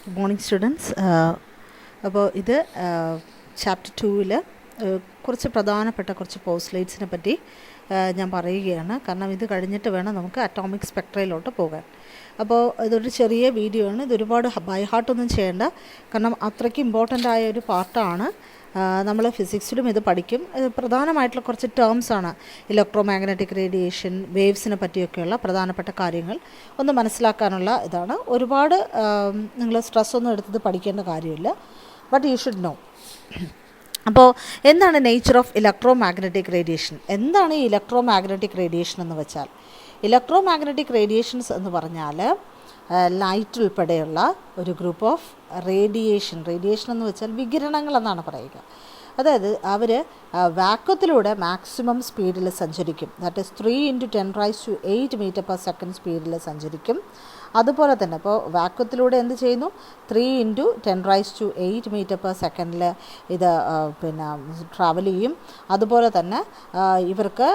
Good morning students. അപ്പോൾ ഇത് chapter 2-ൽ കുറച്ച് പ്രധാനപ്പെട്ട കുറച്ച് പോസ്റ്റ്ലേറ്റ്സിനെ പറ്റി ഞാൻ പറയുകയാണ്. കാരണം ഇത് കഴിഞ്ഞിട്ട് വേണം നമുക്ക് അറ്റോമിക് സ്പെക്ട്രയിലോട്ട് പോകാൻ. അപ്പോൾ ഇതൊരു ചെറിയ വീഡിയോ ആണ്. ഇതൊരുപാട് ബൈ ഹാർട്ടൊന്നും ചെയ്യേണ്ട, കാരണം അത്രയ്ക്ക് ഇമ്പോർട്ടൻ്റ് ആയ ഒരു പാർട്ടാണ്. നമ്മൾ ഫിസിക്സിലും ഇത് പഠിക്കും. പ്രധാനമായിട്ടുള്ള കുറച്ച് ടേംസാണ്. ഇലക്ട്രോ മാഗ്നറ്റിക് റേഡിയേഷൻ, വേവ്സിനെ പറ്റിയൊക്കെയുള്ള പ്രധാനപ്പെട്ട കാര്യങ്ങൾ ഒന്ന് മനസ്സിലാക്കാനുള്ള ഇതാണ്. ഒരുപാട് നിങ്ങൾ സ്ട്രെസ്സൊന്നും എടുത്തത് പഠിക്കേണ്ട കാര്യമില്ല, ബട്ട് യു ഷുഡ് നോ. അപ്പോൾ എന്താണ് nature of electromagnetic radiation? എന്താണ് ഈ ഇലക്ട്രോ മാഗ്നറ്റിക് റേഡിയേഷൻ എന്ന് വെച്ചാൽ? ഇലക്ട്രോ മാഗ്നറ്റിക് റേഡിയേഷൻസ് എന്ന് പറഞ്ഞാൽ ലൈറ്റ് ഉൾപ്പെടെയുള്ള ഒരു ഗ്രൂപ്പ് ഓഫ് റേഡിയേഷൻ എന്ന് വെച്ചാൽ വികിരണങ്ങൾ എന്നാണ് പറയുക. അതായത് അവർ വാക്വത്തിലൂടെ മാക്സിമം സ്പീഡിൽ സഞ്ചരിക്കും. ദാറ്റ് ഈസ് 3 × 10⁸ മീറ്റർ/സെക്കൻഡ് സ്പീഡിൽ സഞ്ചരിക്കും. അതുപോലെ തന്നെ ഇപ്പോൾ വാക്വത്തിലൂടെ എന്ത് ചെയ്യുന്നു? 3 × 10⁸ മീറ്റർ/സെക്കൻഡിൽ ഇത് ട്രാവൽ ചെയ്യും. അതുപോലെ തന്നെ ഇവർക്ക്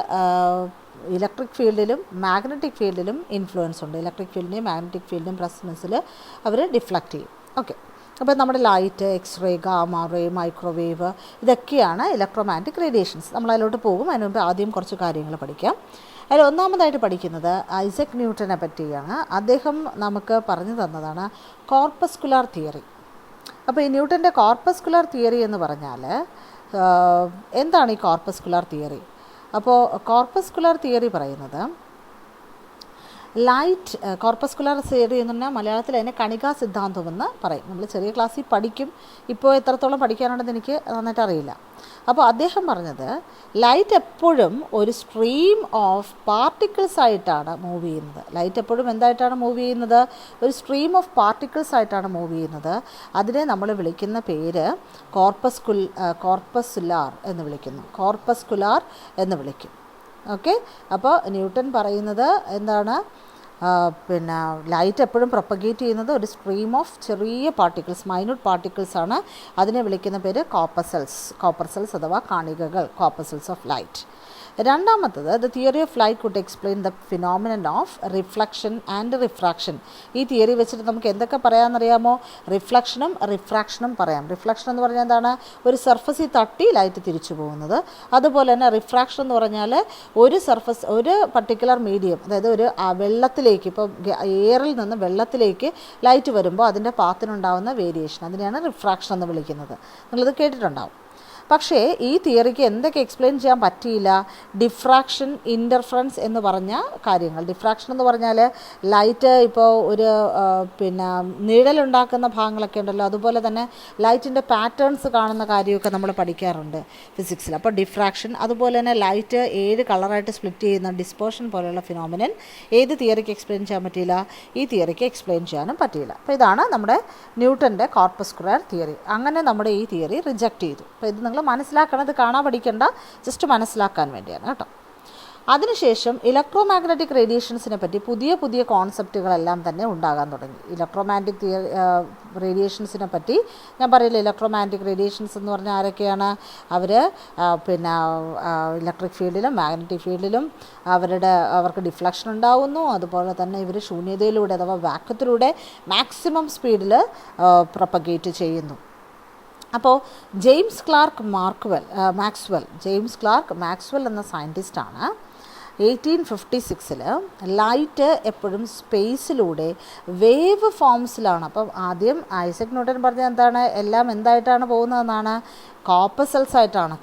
ഇലക്ട്രിക് ഫീൽഡിലും മാഗ്നറ്റിക് ഫീൽഡിലും ഇൻഫ്ലുവൻസ് ഉണ്ട്. ഇലക്ട്രിക് ഫീൽഡിൻ്റെയും മാഗ്നറ്റിക് ഫീൽഡിൻ്റെയും പ്രസൻസിൽ അവർ ഡിഫ്ലക്റ്റ് ചെയ്യും. ഓക്കെ, അപ്പോൾ നമ്മുടെ light, X-ray, gamma ray, microwave, ഇതൊക്കെയാണ് ഇലക്ട്രോ മാഗ്നറ്റിക് റേഡിയേഷൻസ്. നമ്മളതിലോട്ട് പോകും. അതിന് മുമ്പ് ആദ്യം കുറച്ച് കാര്യങ്ങൾ പഠിക്കാം. അതിൽ ഒന്നാമതായിട്ട് പഠിക്കുന്നത് ഐസക് ന്യൂട്ടനെ പറ്റിയാണ്. അദ്ദേഹം നമുക്ക് പറഞ്ഞു തന്നതാണ് കോർപ്പസ്കുലാർ തിയറി. അപ്പോൾ ഈ ന്യൂട്ടൻ്റെ കോർപ്പസ്കുലാർ തിയറി എന്ന് പറഞ്ഞാൽ എന്താണ് ഈ കോർപ്പസ്കുലാർ തിയറി? അപ്പോൾ കോർപ്പസ്കുലാർ തിയറി പറയുന്നത് ലൈറ്റ്, കോർപ്പസ്കുലാർ തിയറി എന്ന് പറഞ്ഞാൽ മലയാളത്തിൽ അതിനെ കണികാ സിദ്ധാന്തമെന്ന് പറയും. നമ്മൾ ചെറിയ ക്ലാസ്സിൽ പഠിക്കും. ഇപ്പോൾ എത്രത്തോളം പഠിക്കാനുണ്ടെന്ന് എനിക്ക് നന്നായിട്ട് അറിയില്ല. അപ്പോൾ അദ്ദേഹം പറഞ്ഞത് ലൈറ്റ് എപ്പോഴും ഒരു സ്ട്രീം ഓഫ് പാർട്ടിക്കിൾസ് ആയിട്ടാണ് മൂവ് ചെയ്യുന്നത്. ലൈറ്റ് എപ്പോഴും എന്തായിട്ടാണ് മൂവ് ചെയ്യുന്നത്? ഒരു സ്ട്രീം ഓഫ് പാർട്ടിക്കിൾസ് ആയിട്ടാണ് മൂവ് ചെയ്യുന്നത്. അതിനെ നമ്മൾ വിളിക്കുന്ന പേര് കോർപ്പസ്കുലാർ എന്ന് വിളിക്കുന്നു. കോർപ്പസ്കുലാർ എന്ന് വിളിക്കും. ഓക്കെ, അപ്പോൾ ന്യൂട്ടൺ പറയുന്നത് എന്താണ്? ലൈറ്റ് എപ്പോഴും പ്രൊപ്പഗേറ്റ് ചെയ്യുന്നത് ഒരു സ്ട്രീം ഓഫ് ചെറിയ പാർട്ടിക്കിൾസ്, മൈന്യൂട്ട് പാർട്ടിക്കിൾസാണ്. അതിനെ വിളിക്കുന്ന പേര് കോപ്പർസെൽസ് അഥവാ കണികകൾ, കോപ്പർസെൽസ് ഓഫ് ലൈറ്റ്. രണ്ടാമത്തത് the theory of light could explain the phenomenon of reflection and refraction. ഈ തിയറി വെച്ചിട്ട് നമുക്ക് എന്തൊക്കെ പറയാമെന്നറിയാമോ? റിഫ്ലക്ഷനും റിഫ്രാക്ഷനും പറയാം. റിഫ്ലക്ഷൻ എന്ന് പറഞ്ഞാൽ എന്താണ്? ഒരു സർഫസിൽ തട്ടി ലൈറ്റ് തിരിച്ചു പോകുന്നത്. അതുപോലെ തന്നെ റിഫ്രാക്ഷൻ എന്ന് പറഞ്ഞാൽ ഒരു പർട്ടിക്കുലർ മീഡിയം, അതായത് ഒരു വെള്ളത്തിലേക്ക്, ഇപ്പോൾ എയറിൽ നിന്ന് വെള്ളത്തിലേക്ക് ലൈറ്റ് വരുമ്പോൾ അതിൻ്റെ പാത്തിനുണ്ടാകുന്ന വേരിയേഷൻ, അതിനെയാണ് റിഫ്രാക്ഷൻ എന്ന് വിളിക്കുന്നത്. നിങ്ങളിത് കേട്ടിട്ടുണ്ടാവും. പക്ഷേ ഈ തിയറിക്ക് എന്തൊക്കെ എക്സ്പ്ലെയിൻ ചെയ്യാൻ പറ്റിയില്ല? ഡിഫ്രാക്ഷൻ, ഇൻ്റർഫറൻസ് എന്ന് പറഞ്ഞ കാര്യങ്ങൾ. ഡിഫ്രാക്ഷൻ എന്ന് പറഞ്ഞാൽ ലൈറ്റ് ഇപ്പോൾ ഒരു നിഴലുണ്ടാക്കുന്ന ഭാഗങ്ങളൊക്കെ ഉണ്ടല്ലോ, അതുപോലെ തന്നെ ലൈറ്റിൻ്റെ പാറ്റേൺസ് കാണുന്ന കാര്യമൊക്കെ നമ്മൾ പഠിക്കാറുണ്ട് ഫിസിക്സിൽ. അപ്പോൾ ഡിഫ്രാക്ഷൻ, അതുപോലെ തന്നെ ലൈറ്റ് 7 കളറായിട്ട് സ്പ്ലിറ്റ് ചെയ്യുന്ന ഡിസ്പേർഷൻ പോലെയുള്ള ഫിനോമിനൻ ഏത് തിയറിക്ക് എക്സ്പ്ലെയിൻ ചെയ്യാൻ പറ്റിയില്ല? ഈ തിയറിക്ക് എക്സ്പ്ലെയിൻ ചെയ്യാനും പറ്റിയില്ല. അപ്പോൾ ഇതാണ് നമ്മുടെ ന്യൂട്ടൻ്റെ കോർപ്പസ്കുലാർ തിയറി. അങ്ങനെ നമ്മുടെ ഈ തിയറി റിജക്റ്റ് ചെയ്തു. അപ്പോൾ ഇത് നിങ്ങൾ മനസ്സിലാക്കണം. ഇത് കാണാൻ പഠിക്കേണ്ട, ജസ്റ്റ് മനസ്സിലാക്കാൻ വേണ്ടിയാണ് കേട്ടോ. അതിനുശേഷം ഇലക്ട്രോ മാഗ്നറ്റിക് റേഡിയേഷൻസിനെ പറ്റി പുതിയ കോൺസെപ്റ്റുകളെല്ലാം തന്നെ ഉണ്ടാകാൻ തുടങ്ങി. ഇലക്ട്രോ മാഗ്നറ്റിക് റേഡിയേഷൻസിനെ പറ്റി ഞാൻ പറയില്ല. ഇലക്ട്രോ മാഗ്നറ്റിക് റേഡിയേഷൻസ് എന്ന് പറഞ്ഞാൽ ആരൊക്കെയാണ്? അവർ ഇലക്ട്രിക് ഫീൽഡിലും മാഗ്നറ്റിക് ഫീൽഡിലും അവർക്ക് ഡിഫ്ലക്ഷൻ ഉണ്ടാകുന്നു. അതുപോലെ തന്നെ ഇവർ ശൂന്യതയിലൂടെ അഥവാ വാക്വത്തിലൂടെ മാക്സിമം സ്പീഡിൽ പ്രൊപ്പഗേറ്റ് ചെയ്യുന്നു. അപ്പോൾ ജെയിംസ് ക്ലാർക്ക് മാക്സ്വെൽ എന്ന സയൻറ്റിസ്റ്റാണ് 1856 ലൈറ്റ് എപ്പോഴും സ്പേസിലൂടെ വേവ് ഫോംസിലാണ്. അപ്പം ആദ്യം ഐസക് ന്യൂട്ടൻ പറഞ്ഞത് എന്താണ്? എല്ലാം എന്തായിട്ടാണ് പോകുന്നതെന്നാണ്? കോപ്പർസെൽസ് ആയിട്ടാണ്.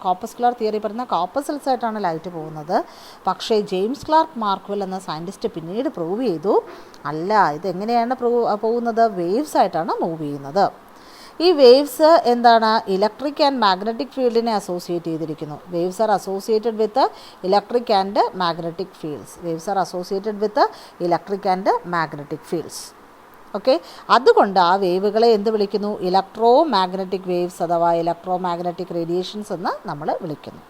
കോപ്പസ്കുലാർ തിയറി പറയുന്ന കോപ്പർസെൽസ് ആയിട്ടാണ് ലൈറ്റ് പോകുന്നത്. പക്ഷേ ജെയിംസ് ക്ലാർക്ക് മാർക്ക്വെൽ എന്ന സയൻറ്റിസ്റ്റ് പിന്നീട് പ്രൂവ് ചെയ്തു, അല്ല, ഇതെങ്ങനെയാണ് പോകുന്നത്? വേവ്സ് ആയിട്ടാണ് മൂവ് ചെയ്യുന്നത്. ഈ വേവ്സ് എന്താണ്? ഇലക്ട്രിക് ആൻഡ് മാഗ്നറ്റിക് ഫീൽഡിനെ അസോസിയേറ്റ് ചെയ്തിരിക്കുന്നു. Waves are associated with electric and magnetic fields. Okay, അതുകൊണ്ട് ആ വേവുകളെ എന്ത് വിളിക്കുന്നു? ഇലക്ട്രോ മാഗ്നറ്റിക് വേവ്സ് അഥവാ ഇലക്ട്രോ മാഗ്നറ്റിക് റേഡിയേഷൻസ് എന്ന് നമ്മൾ വിളിക്കുന്നു.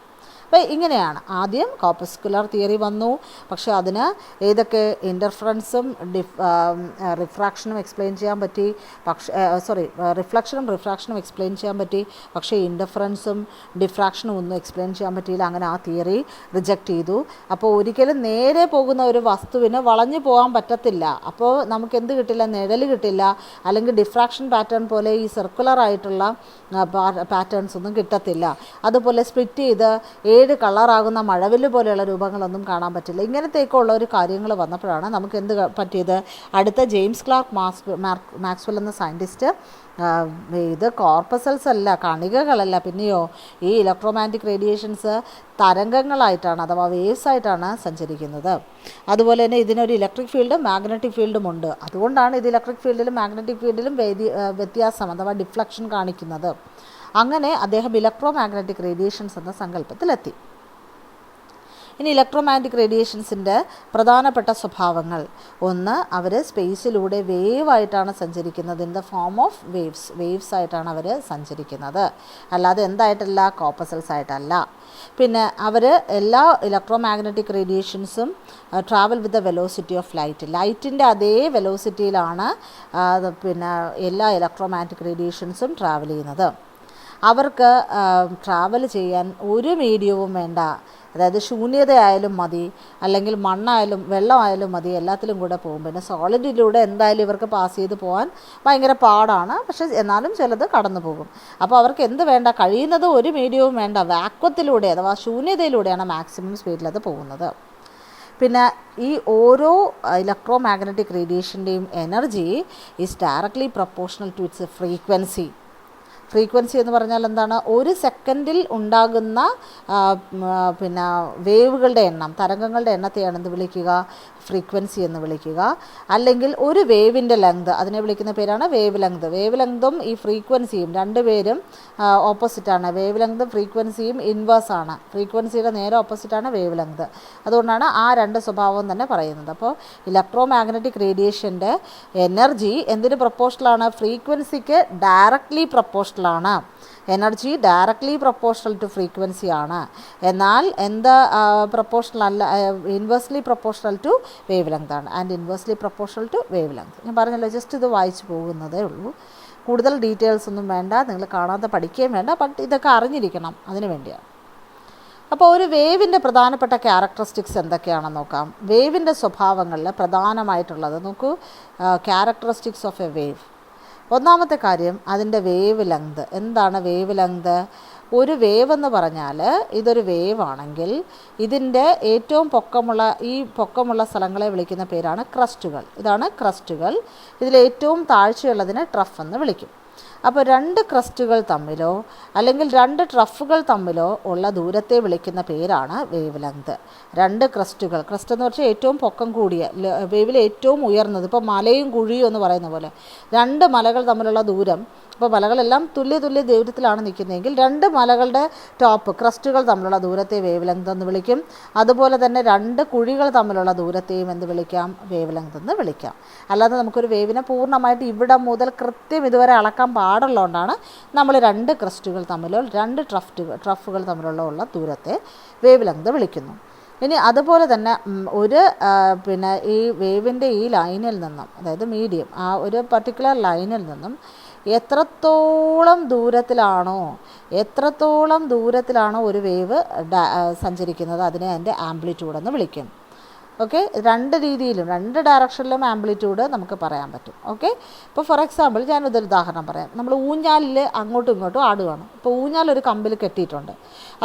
അപ്പോൾ ഇങ്ങനെയാണ് ആദ്യം കോർപ്പസ്കുലർ തിയറി വന്നു. പക്ഷേ അതിന് ഏതൊക്കെ ഇൻ്റർഫറൻസും റിഫ്രാക്ഷനും എക്സ്പ്ലെയിൻ ചെയ്യാൻ പറ്റി. റിഫ്ലക്ഷനും റിഫ്രാക്ഷനും എക്സ്പ്ലെയിൻ ചെയ്യാൻ പറ്റി. പക്ഷേ ഇൻ്റർഫറൻസും ഡിഫ്രാക്ഷനും ഒന്നും എക്സ്പ്ലെയിൻ ചെയ്യാൻ പറ്റിയില്ല. അങ്ങനെ ആ തിയറി റിജക്റ്റ് ചെയ്തു. അപ്പോൾ ഒരിക്കലും നേരെ പോകുന്ന ഒരു വസ്തുവിന് വളഞ്ഞു പോകാൻ പറ്റത്തില്ല. അപ്പോൾ നമുക്ക് എന്ത് കിട്ടില്ല? നിഴൽ കിട്ടില്ല. അല്ലെങ്കിൽ ഡിഫ്രാക്ഷൻ പാറ്റേൺ പോലെ ഈ സർക്കുലർ ആയിട്ടുള്ള പാറ്റേൺസ് ഒന്നും കിട്ടത്തില്ല. അതുപോലെ സ്പ്ലിറ്റ് ചെയ്ത് 7 കളറാകുന്ന മഴവില്ല് പോലെയുള്ള രൂപങ്ങളൊന്നും കാണാൻ പറ്റില്ല. ഇങ്ങനത്തെയൊക്കെ ഉള്ള ഒരു കാര്യങ്ങൾ വന്നപ്പോഴാണ് നമുക്ക് എന്ത് പറ്റിയത്? അടുത്ത ജെയിംസ് ക്ലാർക്ക് മാക്സ്വെൽ എന്ന സയൻറ്റിസ്റ്റ് ഇത് കോർപ്പസൽസ് അല്ല, കണികകളല്ല, പിന്നെയോ ഈ ഇലക്ട്രോമാഗ്നറ്റിക് റേഡിയേഷൻസ് തരംഗങ്ങളായിട്ടാണ് അഥവാ വേവ്സ് ആയിട്ടാണ് സഞ്ചരിക്കുന്നത്. അതുപോലെ തന്നെ ഇതിനൊരു ഇലക്ട്രിക് ഫീൽഡും മാഗ്നറ്റിക് ഫീൽഡും ഉണ്ട്. അതുകൊണ്ടാണ് ഇത് ഇലക്ട്രിക് ഫീൽഡിലും മാഗ്നറ്റിക് ഫീൽഡിലും വ്യത്യാസം അഥവാ ഡിഫ്ലക്ഷൻ കാണിക്കുന്നത്. അങ്ങനെ അദ്ദേഹം ഇലക്ട്രോ മാഗ്നറ്റിക് റേഡിയേഷൻസ് എന്ന സങ്കല്പത്തിലെത്തി. ഇനി ഇലക്ട്രോമാഗ്നറ്റിക് റേഡിയേഷൻസിൻ്റെ പ്രധാനപ്പെട്ട സ്വഭാവങ്ങൾ: ഒന്ന്, അവർ സ്പേസിലൂടെ വേവായിട്ടാണ് സഞ്ചരിക്കുന്നത്. In the form of waves ആയിട്ടാണ് അവർ സഞ്ചരിക്കുന്നത്, അല്ലാതെ എന്തായിട്ടല്ല, കോർപ്പസൽസ് ആയിട്ടല്ല. പിന്നെ അവർ എല്ലാ ഇലക്ട്രോമാഗ്നറ്റിക് റേഡിയേഷൻസും travel with the velocity of ലൈറ്റിൻ്റെ അതേ വെലോസിറ്റിയിലാണ് പിന്നെ എല്ലാ ഇലക്ട്രോമാഗ്നറ്റിക് റേഡിയേഷൻസും ട്രാവൽ ചെയ്യുന്നത്. അവർക്ക് ട്രാവൽ ചെയ്യാൻ ഒരു മീഡിയവും വേണ്ട. അതായത് ശൂന്യതയായാലും മതി, അല്ലെങ്കിൽ മണ്ണായാലും വെള്ളമായാലും മതി, എല്ലാത്തിലും കൂടെ പോകും. പിന്നെ സോളിഡിലൂടെ എന്തായാലും ഇവർക്ക് പാസ് ചെയ്ത് പോകാൻ ഭയങ്കര പാടാണ്. പക്ഷേ എന്നാലും ചിലത് കടന്നു പോകും. അപ്പോൾ അവർക്ക് എന്ത് വേണ്ട? കഴിയുന്നത് ഒരു മീഡിയവും വേണ്ട. വാക്വത്തിലൂടെ അഥവാ ശൂന്യതയിലൂടെയാണ് മാക്സിമം സ്പീഡിലത് പോകുന്നത്. പിന്നെ ഈ ഓരോ ഇലക്ട്രോ മാഗ്നറ്റിക് റേഡിയേഷൻ്റെയും energy is directly proportional to its frequency. Frequency എന്ന് പറഞ്ഞാൽ എന്താണ്? ഒരു സെക്കൻഡിൽ ഉണ്ടാകുന്ന പിന്നെ വേവുകളുടെ എണ്ണം, തരംഗങ്ങളുടെ എണ്ണത്തെയാണ് എന്ത് വിളിക്കുക? ഫ്രീക്വൻസി എന്ന് വിളിക്കുക. അല്ലെങ്കിൽ ഒരു വേവിൻ്റെ ലെങ്ത്, അതിനെ വിളിക്കുന്ന പേരാണ് വേവ് ലെങ്ത്. വേവ് ലെങ്തും ഈ ഫ്രീക്വൻസിയും രണ്ടുപേരും ഓപ്പോസിറ്റാണ്. വേവ് ലെങ്തും ഫ്രീക്വൻസിയും ഇൻവേഴ്സാണ്. ഫ്രീക്വൻസിയുടെ നേരെ ഓപ്പോസിറ്റാണ് വേവ് ലെങ്ത്. അതുകൊണ്ടാണ് ആ രണ്ട് സ്വഭാവം തന്നെ പറയുന്നത്. അപ്പോൾ ഇലക്ട്രോ മാഗ്നറ്റിക് റേഡിയേഷൻ്റെ എനർജി എന്തിന് പ്രൊപ്പോർഷണലാണ്? ഫ്രീക്വൻസിക്ക് ഡയറക്ട്ലി പ്രൊപ്പോർഷണലാണ്. Energy directly proportional to frequency ആണ്. എന്നാൽ എന്താ പ്രൊപ്പോർഷണൽ അല്ല, inversely proportional to wavelength ആണ്. And inversely proportional to wavelength. ഞാൻ പറഞ്ഞല്ലോ, ജസ്റ്റ് ഇത് വായിച്ചു പോകുന്നതേ ഉള്ളൂ. കൂടുതൽ ഡീറ്റെയിൽസ് ഒന്നും വേണ്ട, നിങ്ങൾ കാണാതെ പഠിക്കുകയും വേണ്ട. ബട്ട് ഇതൊക്കെ അറിഞ്ഞിരിക്കണം, അതിന് വേണ്ടിയാണ്. അപ്പോൾ ഒരു വേവിൻ്റെ പ്രധാനപ്പെട്ട ക്യാരക്ടറിസ്റ്റിക്സ് എന്തൊക്കെയാണെന്ന് നോക്കാം. വേവിൻ്റെ സ്വഭാവങ്ങളിൽ പ്രധാനമായിട്ടുള്ളത് നോക്കൂ. Characteristics of A wave. ഒന്നാമത്തെ കാര്യം അതിൻ്റെ വേവ് ലെങ്ത്. എന്താണ് വേവ് ലെങ്ത്? ഒരു വേവ് എന്ന് പറഞ്ഞാൽ ഇതൊരു വേവ് ആണെങ്കിൽ ഇതിൻ്റെ ഏറ്റവും പൊക്കമുള്ള സ്ഥലങ്ങളെ വിളിക്കുന്ന പേരാണ് ക്രസ്റ്റുകൾ. ഇതാണ് ക്രസ്റ്റുകൾ. ഇതിലേറ്റവും താഴ്ചയുള്ളതിനെ ട്രഫ് എന്ന് വിളിക്കും. അപ്പോൾ 2 ക്രസ്റ്റുകൾ തമ്മിലോ അല്ലെങ്കിൽ 2 ട്രഫുകൾ തമ്മിലോ ഉള്ള ദൂരത്തെ വിളിക്കുന്ന പേരാണ് വേവ് ലെങ്ത്. 2 ക്രസ്റ്റുകൾ, ക്രസ്റ്റ് എന്ന് വെച്ചാൽ ഏറ്റവും പൊക്കം കൂടിയ, വേവിൽ ഏറ്റവും ഉയർന്നത്. ഇപ്പോൾ മലയും കുഴിയും എന്ന് പറയുന്ന പോലെ 2 മലകൾ തമ്മിലുള്ള ദൂരം. അപ്പോൾ മലകളെല്ലാം തുല്യ ദൂരത്തിലാണ് നിൽക്കുന്നതെങ്കിൽ 2 മലകളുടെ ടോപ്പ് ക്രസ്റ്റുകൾ തമ്മിലുള്ള ദൂരത്തെ വേവ് ലെങ്ത് എന്ന് വിളിക്കും. അതുപോലെ തന്നെ 2 കുഴികൾ തമ്മിലുള്ള ദൂരത്തെയും എന്ത് വിളിക്കാം? വേവ് ലെങ്ത് എന്ന് വിളിക്കാം. അല്ലാതെ നമുക്കൊരു വേവിനെ പൂർണ്ണമായിട്ട് ഇവിടെ മുതൽ കൃത്യം ഇതുവരെ അളക്കാൻ പാടുള്ളതുകൊണ്ടാണ് നമ്മൾ 2 ക്രസ്റ്റുകൾ തമ്മിലോ 2 ട്രഫുകൾ തമ്മിലുള്ള ദൂരത്തെ വേവ് ലെങ്ത് വിളിക്കുന്നു. ഇനി അതുപോലെ തന്നെ പിന്നെ ഈ വേവിൻ്റെ ഈ ലൈനിൽ നിന്നും, അതായത് മീഡിയം, ആ ഒരു പർട്ടിക്കുലർ ലൈനിൽ നിന്നും എത്രത്തോളം ദൂരത്തിലാണോ ഒരു വേവ് സഞ്ചരിക്കുന്നത് അതിനെ അതിൻ്റെ ആംപ്ലിറ്റ്യൂഡ് എന്ന് വിളിക്കും. ഓക്കെ, 2 രീതിയിലും 2 ഡയറക്ഷനിലും ആംപ്ലിറ്റ്യൂഡ് നമുക്ക് പറയാൻ പറ്റും. ഓക്കെ, ഇപ്പോൾ ഫോർ എക്സാമ്പിൾ ഞാനൊരു ഉദാഹരണം പറയാം. നമ്മൾ ഊഞ്ഞാലിൽ അങ്ങോട്ടും ഇങ്ങോട്ടും ആടുകയാണ്. ഇപ്പോൾ ഊഞ്ഞാൽ ഒരു കമ്പിൽ കെട്ടിയിട്ടുണ്ട്.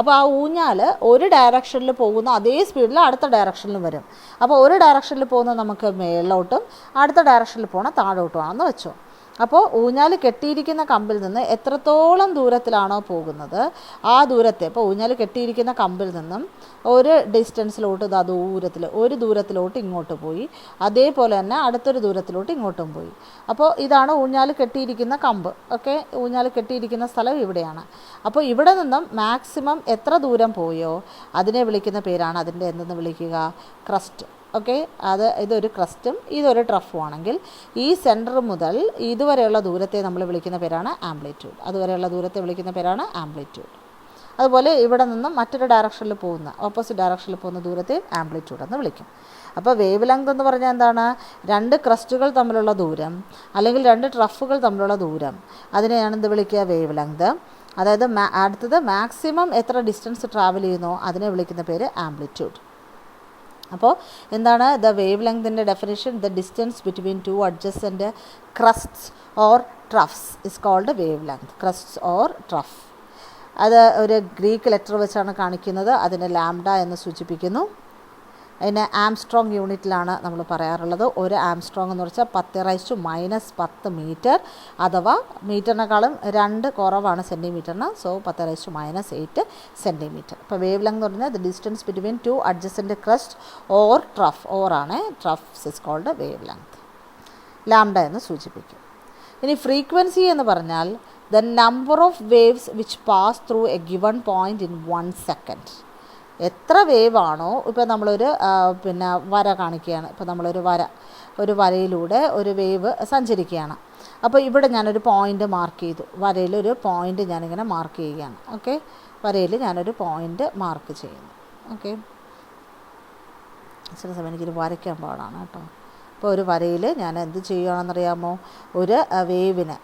അപ്പോൾ ആ ഊഞ്ഞാൽ ഒരു ഡയറക്ഷനിൽ പോകുന്ന അതേ സ്പീഡിൽ അടുത്ത ഡയറക്ഷനിലും വരും. അപ്പോൾ ഒരു ഡയറക്ഷനിൽ പോകുന്നത് നമുക്ക് മേളിലോട്ടും അടുത്ത ഡയറക്ഷനിൽ പോകുന്ന താഴോട്ടുമാണെന്ന് വെച്ചോ. അപ്പോൾ ഊഞ്ഞാൽ കെട്ടിയിരിക്കുന്ന കമ്പിൽ നിന്ന് എത്രത്തോളം ദൂരത്തിലാണോ പോകുന്നത് ആ ദൂരത്തെ, ഇപ്പോൾ ഊഞ്ഞാൽ കെട്ടിയിരിക്കുന്ന കമ്പിൽ നിന്നും ഒരു ഡിസ്റ്റൻസിലോട്ട് ഒരു ദൂരത്തിലോട്ട് ഇങ്ങോട്ട് പോയി, അതേപോലെ തന്നെ അടുത്തൊരു ദൂരത്തിലോട്ട് ഇങ്ങോട്ടും പോയി. അപ്പോൾ ഇതാണ് ഊഞ്ഞാൽ കെട്ടിയിരിക്കുന്ന കമ്പ്. ഓക്കെ, ഊഞ്ഞാൽ കെട്ടിയിരിക്കുന്ന സ്ഥലം ഇവിടെയാണ്. അപ്പോൾ ഇവിടെ നിന്നും മാക്സിമം എത്ര ദൂരം പോയോ അതിനെ വിളിക്കുന്ന പേരാണ് അതിൻ്റെ എന്തെന്ന് വിളിക്കുക? ക്രസ്റ്റ്. ഓക്കെ, ഇതൊരു ക്രസ്റ്റും ഇതൊരു ട്രഫും ആണെങ്കിൽ ഈ സെൻറ്റർ മുതൽ ഇതുവരെയുള്ള ദൂരത്തെ നമ്മൾ വിളിക്കുന്ന പേരാണ് ആംപ്ലിറ്റ്യൂഡ്. അതുവരെയുള്ള ദൂരത്തെ വിളിക്കുന്ന പേരാണ് ആംപ്ലിറ്റ്യൂഡ്. അതുപോലെ ഇവിടെ നിന്നും മറ്റൊരു ഡയറക്ഷനിൽ പോകുന്ന ഓപ്പോസിറ്റ് ഡയറക്ഷനിൽ പോകുന്ന ദൂരത്തെ ആംപ്ലിറ്റ്യൂഡ് എന്ന് വിളിക്കും. അപ്പോൾ വേവ് ലെങ്ത് എന്ന് പറഞ്ഞാൽ എന്താണ്? രണ്ട് ക്രസ്റ്റുകൾ തമ്മിലുള്ള ദൂരം അല്ലെങ്കിൽ രണ്ട് ട്രഫുകൾ തമ്മിലുള്ള ദൂരം, അതിനെയാണ് എന്ത് വിളിക്കുക? Wave length. അതായത് അടുത്തത് മാക്സിമം എത്ര ഡിസ്റ്റൻസ് ട്രാവൽ ചെയ്യുന്നോ അതിനെ വിളിക്കുന്ന പേര് ആംപ്ലിറ്റ്യൂഡ്. അപ്പോൾ എന്താണ് ദ വേവ് ലെങ്തിൻ്റെ definition? The distance between two adjacent crests or troughs is called wavelength. Crests or trough, അത് ഒരു ഗ്രീക്ക് ലെറ്റർ വെച്ചാണ് കാണിക്കുന്നത്. അതിനെ ലാംഡ എന്ന് സൂചിപ്പിക്കുന്നു. അതിനെ ആംസ്ട്രോങ് യൂണിറ്റിലാണ് നമ്മൾ പറയാറുള്ളത്. ഒരു ആംസ്ട്രോങ് എന്ന് വെച്ചാൽ 10⁻⁻10 മീറ്റർ, അഥവാ മീറ്ററിനേക്കാളും 2 കുറവാണ് സെൻറ്റിമീറ്ററിന്. So 10⁻⁸ centimetre. ഇപ്പോൾ വേവ് ലെങ്ത് എന്ന് പറഞ്ഞാൽ the distance between two adjacent crest or trough, ഓറാണ് troughs is called wavelength. Lambda എന്ന് സൂചിപ്പിക്കും. ഇനി ഫ്രീക്വൻസി എന്ന് പറഞ്ഞാൽ the number of waves which pass through a given point in 1 second. എത്ര വേവാണോ, ഇപ്പോൾ നമ്മളൊരു വര കാണിക്കുകയാണ്. ഇപ്പോൾ ഒരു വരയിലൂടെ ഒരു വേവ് സഞ്ചരിക്കുകയാണ്. അപ്പോൾ ഇവിടെ ഞാനൊരു പോയിൻ്റ് മാർക്ക് ചെയ്തു. വരയിലൊരു പോയിൻ്റ് ഞാനിങ്ങനെ മാർക്ക് ചെയ്യുകയാണ്. ഓക്കെ, വരയിൽ ഞാനൊരു പോയിൻ്റ് മാർക്ക് ചെയ്യുന്നു. ഓക്കെ, ചില സമയം എനിക്കൊരു വരയ്ക്കാൻ പാടാണ് കേട്ടോ. അപ്പോൾ ഒരു വരയിൽ ഞാൻ എന്ത് ചെയ്യുകയാണെന്നറിയാമോ? ഒരു വേവിന്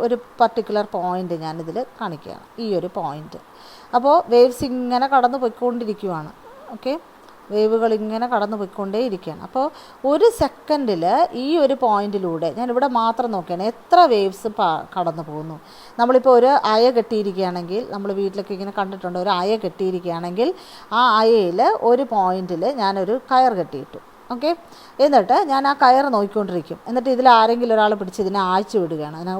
ഒരു പർട്ടിക്കുലർ പോയിൻ്റ് ഞാനിതിൽ കാണിക്കുകയാണ്, ഈ ഒരു പോയിൻ്റ്. അപ്പോൾ വേവ്സ് ഇങ്ങനെ കടന്നു പോയിക്കൊണ്ടിരിക്കുകയാണ്. വേവുകൾ ഇങ്ങനെ കടന്നു പോയിക്കൊണ്ടേ ഇരിക്കുകയാണ്. അപ്പോൾ ഒരു സെക്കൻഡിൽ ഈ ഒരു പോയിൻറ്റിലൂടെ ഞാനിവിടെ മാത്രം നോക്കുകയാണ് എത്ര വേവ്സ് കടന്നു പോകുന്നു. നമ്മളിപ്പോൾ ഒരു അയ കെട്ടിയിരിക്കുകയാണെങ്കിൽ, നമ്മൾ വീട്ടിലൊക്കെ ഇങ്ങനെ കണ്ടിട്ടുണ്ട്, ഒരു അയ കെട്ടിയിരിക്കുകയാണെങ്കിൽ ആ അയയിൽ ഒരു പോയിൻറ്റിൽ ഞാനൊരു കയർ കെട്ടിയിട്ടു. എന്നിട്ട് ഞാൻ ആ കയർ നോക്കിക്കൊണ്ടിരിക്കും. എന്നിട്ട് ഇതിൽ ആരെങ്കിലും ഒരാൾ പിടിച്ച് ഇതിനെ അയച്ചു വിടുകയാണ്, അതിനെ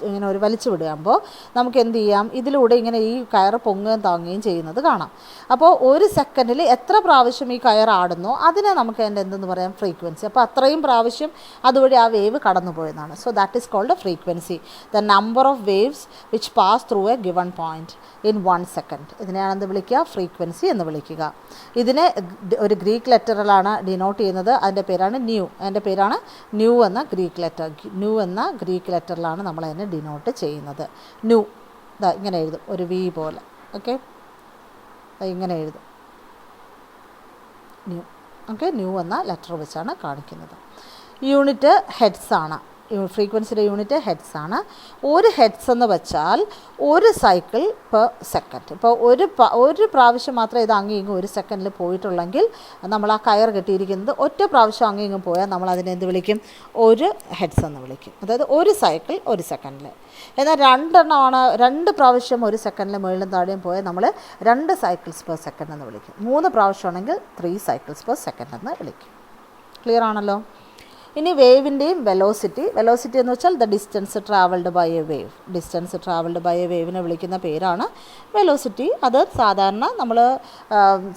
ഇങ്ങനെ ഒരു വലിച്ചു വിടുകയാകുമ്പോൾ നമുക്ക് എന്ത് ചെയ്യാം? ഇതിലൂടെ ഇങ്ങനെ ഈ കയർ പൊങ്ങുകയും താങ്ങുകയും ചെയ്യുന്നത് കാണാം. അപ്പോൾ ഒരു സെക്കൻഡിൽ എത്ര പ്രാവശ്യം ഈ കയർ ആടുന്നോ അതിനെ നമുക്ക് അതിൻ്റെ എന്തെന്ന് പറയാം? ഫ്രീക്വൻസി. അപ്പോൾ അത്രയും പ്രാവശ്യം അതുവഴി ആ വേവ് കടന്നു പോയതാണ്. So that is called frequency, the number of waves which pass through a given point in 1 second. ഇതിനെയാണ് എന്ത് വിളിക്കുക? ഫ്രീക്വൻസി എന്ന് വിളിക്കുക. ഇതിനെ ഒരു ഗ്രീക്ക് ലെറ്ററിലാണ് ഡിനോട്ട് ചെയ്യുന്നത്. അതിൻ്റെ പേരാണ് ന്യൂ. അതിൻ്റെ പേരാണ് ന്യൂ എന്ന ഗ്രീക്ക് ലെറ്റർ. ന്യൂ എന്ന ഗ്രീക്ക് ലെറ്ററിലാണ് നമ്മൾ അതിനെ ഡിനോട്ട് ചെയ്യുന്നത്. ന്യൂ ഇങ്ങനെ എഴുതും, ഒരു വി പോലെ. ഇങ്ങനെ എഴുതും ന്യൂ. ന്യൂ എന്ന ലെറ്റർ വെച്ചാണ് കാണിക്കുന്നത്. യൂണിറ്റ് ഹെഡ്സ് ആണ്. ഫ്രീക്വൻസിയുടെ യൂണിറ്റ് ഹെഡ്സ് ആണ്. ഒരു ഹെഡ്സ് എന്ന് വെച്ചാൽ ഒരു സൈക്കിൾ പെർ സെക്കൻഡ്. ഇപ്പോൾ ഒരു പ്രാവശ്യം മാത്രമേ ഇത് അങ്ങ് ഇങ്ങും ഒരു സെക്കൻഡിൽ പോയിട്ടുള്ളെങ്കിൽ നമ്മൾ ആ കയർ കെട്ടിയിരിക്കുന്നത് ഒറ്റ പ്രാവശ്യം അങ്ങ് ഇങ്ങും പോയാൽ നമ്മൾ അതിനെ എന്ത് വിളിക്കും? ഒരു ഹെഡ്സ് എന്ന് വിളിക്കും. അതായത് ഒരു സൈക്കിൾ ഒരു സെക്കൻഡിൽ. എന്നാൽ 2 പ്രാവശ്യം ഒരു സെക്കൻഡിൽ മുകളിലും താഴെയും പോയാൽ നമ്മൾ 2 സൈക്കിൾസ് പെർ സെക്കൻഡ് എന്ന് വിളിക്കും. 3 പ്രാവശ്യമാണെങ്കിൽ 3 സൈക്കിൾസ് പെർ സെക്കൻഡ് എന്ന് വിളിക്കും. ക്ലിയർ ആണല്ലോ? ഇനി വേവിൻ്റെയും വെലോസിറ്റി എന്ന് വെച്ചാൽ the distance travelled by a wave. Distance travelled by a വേവിനെ വിളിക്കുന്ന പേരാണ് വെലോസിറ്റി. അത് നമ്മൾ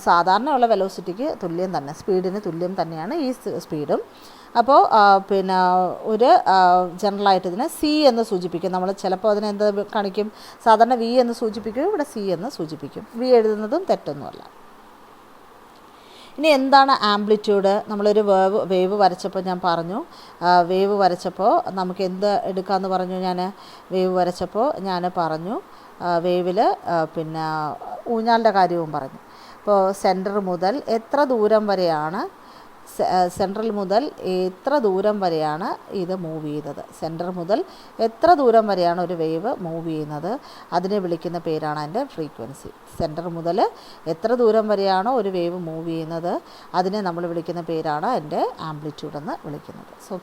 സാധാരണയുള്ള വെലോസിറ്റിക്ക് തുല്യം തന്നെ, സ്പീഡിന് തുല്യം തന്നെയാണ് ഈ സ്പീഡും. അപ്പോൾ ഒരു ജനറലായിട്ട് ഇതിനെ സി എന്ന് സൂചിപ്പിക്കും. നമ്മൾ ചിലപ്പോൾ അതിനെ എന്ത് കാണിക്കും? സാധാരണ വി എന്ന് സൂചിപ്പിക്കും, ഇവിടെ സി എന്ന് സൂചിപ്പിക്കും. വി എഴുതുന്നതും തെറ്റൊന്നുമല്ല. ഇനി എന്താണ് ആംപ്ലിറ്റ്യൂഡ്? നമ്മളൊരു വേവ് വരച്ചപ്പോൾ ഞാൻ പറഞ്ഞു, വേവ് വരച്ചപ്പോൾ നമുക്ക് എന്ത് എടുക്കാമെന്ന് പറഞ്ഞു. വേവ് വരച്ചപ്പോൾ ഞാൻ പറഞ്ഞു വേവിൽ ഊഞ്ഞാലിൻ്റെ കാര്യവും പറഞ്ഞു. അപ്പോൾ സെൻറ്റർ മുതൽ എത്ര ദൂരം വരെയാണ് സെൻട്രൽ മുതൽ എത്ര ദൂരം വരെയാണ് ഇത് മൂവ് ചെയ്യുന്നത്? സെൻറ്റർ മുതൽ എത്ര ദൂരം വരെയാണ് ഒരു വേവ് മൂവ് ചെയ്യുന്നത്? അതിനെ വിളിക്കുന്ന പേരാണ് അതിൻ്റെ ഫ്രീക്വൻസി. സെൻറ്റർ മുതൽ എത്ര ദൂരം വരെയാണോ ഒരു വേവ് മൂവ് ചെയ്യുന്നത് അതിനെ നമ്മൾ വിളിക്കുന്ന പേരാണ് അതിൻ്റെ ആംപ്ലിറ്റ്യൂഡ് എന്ന് വിളിക്കുന്നത്. So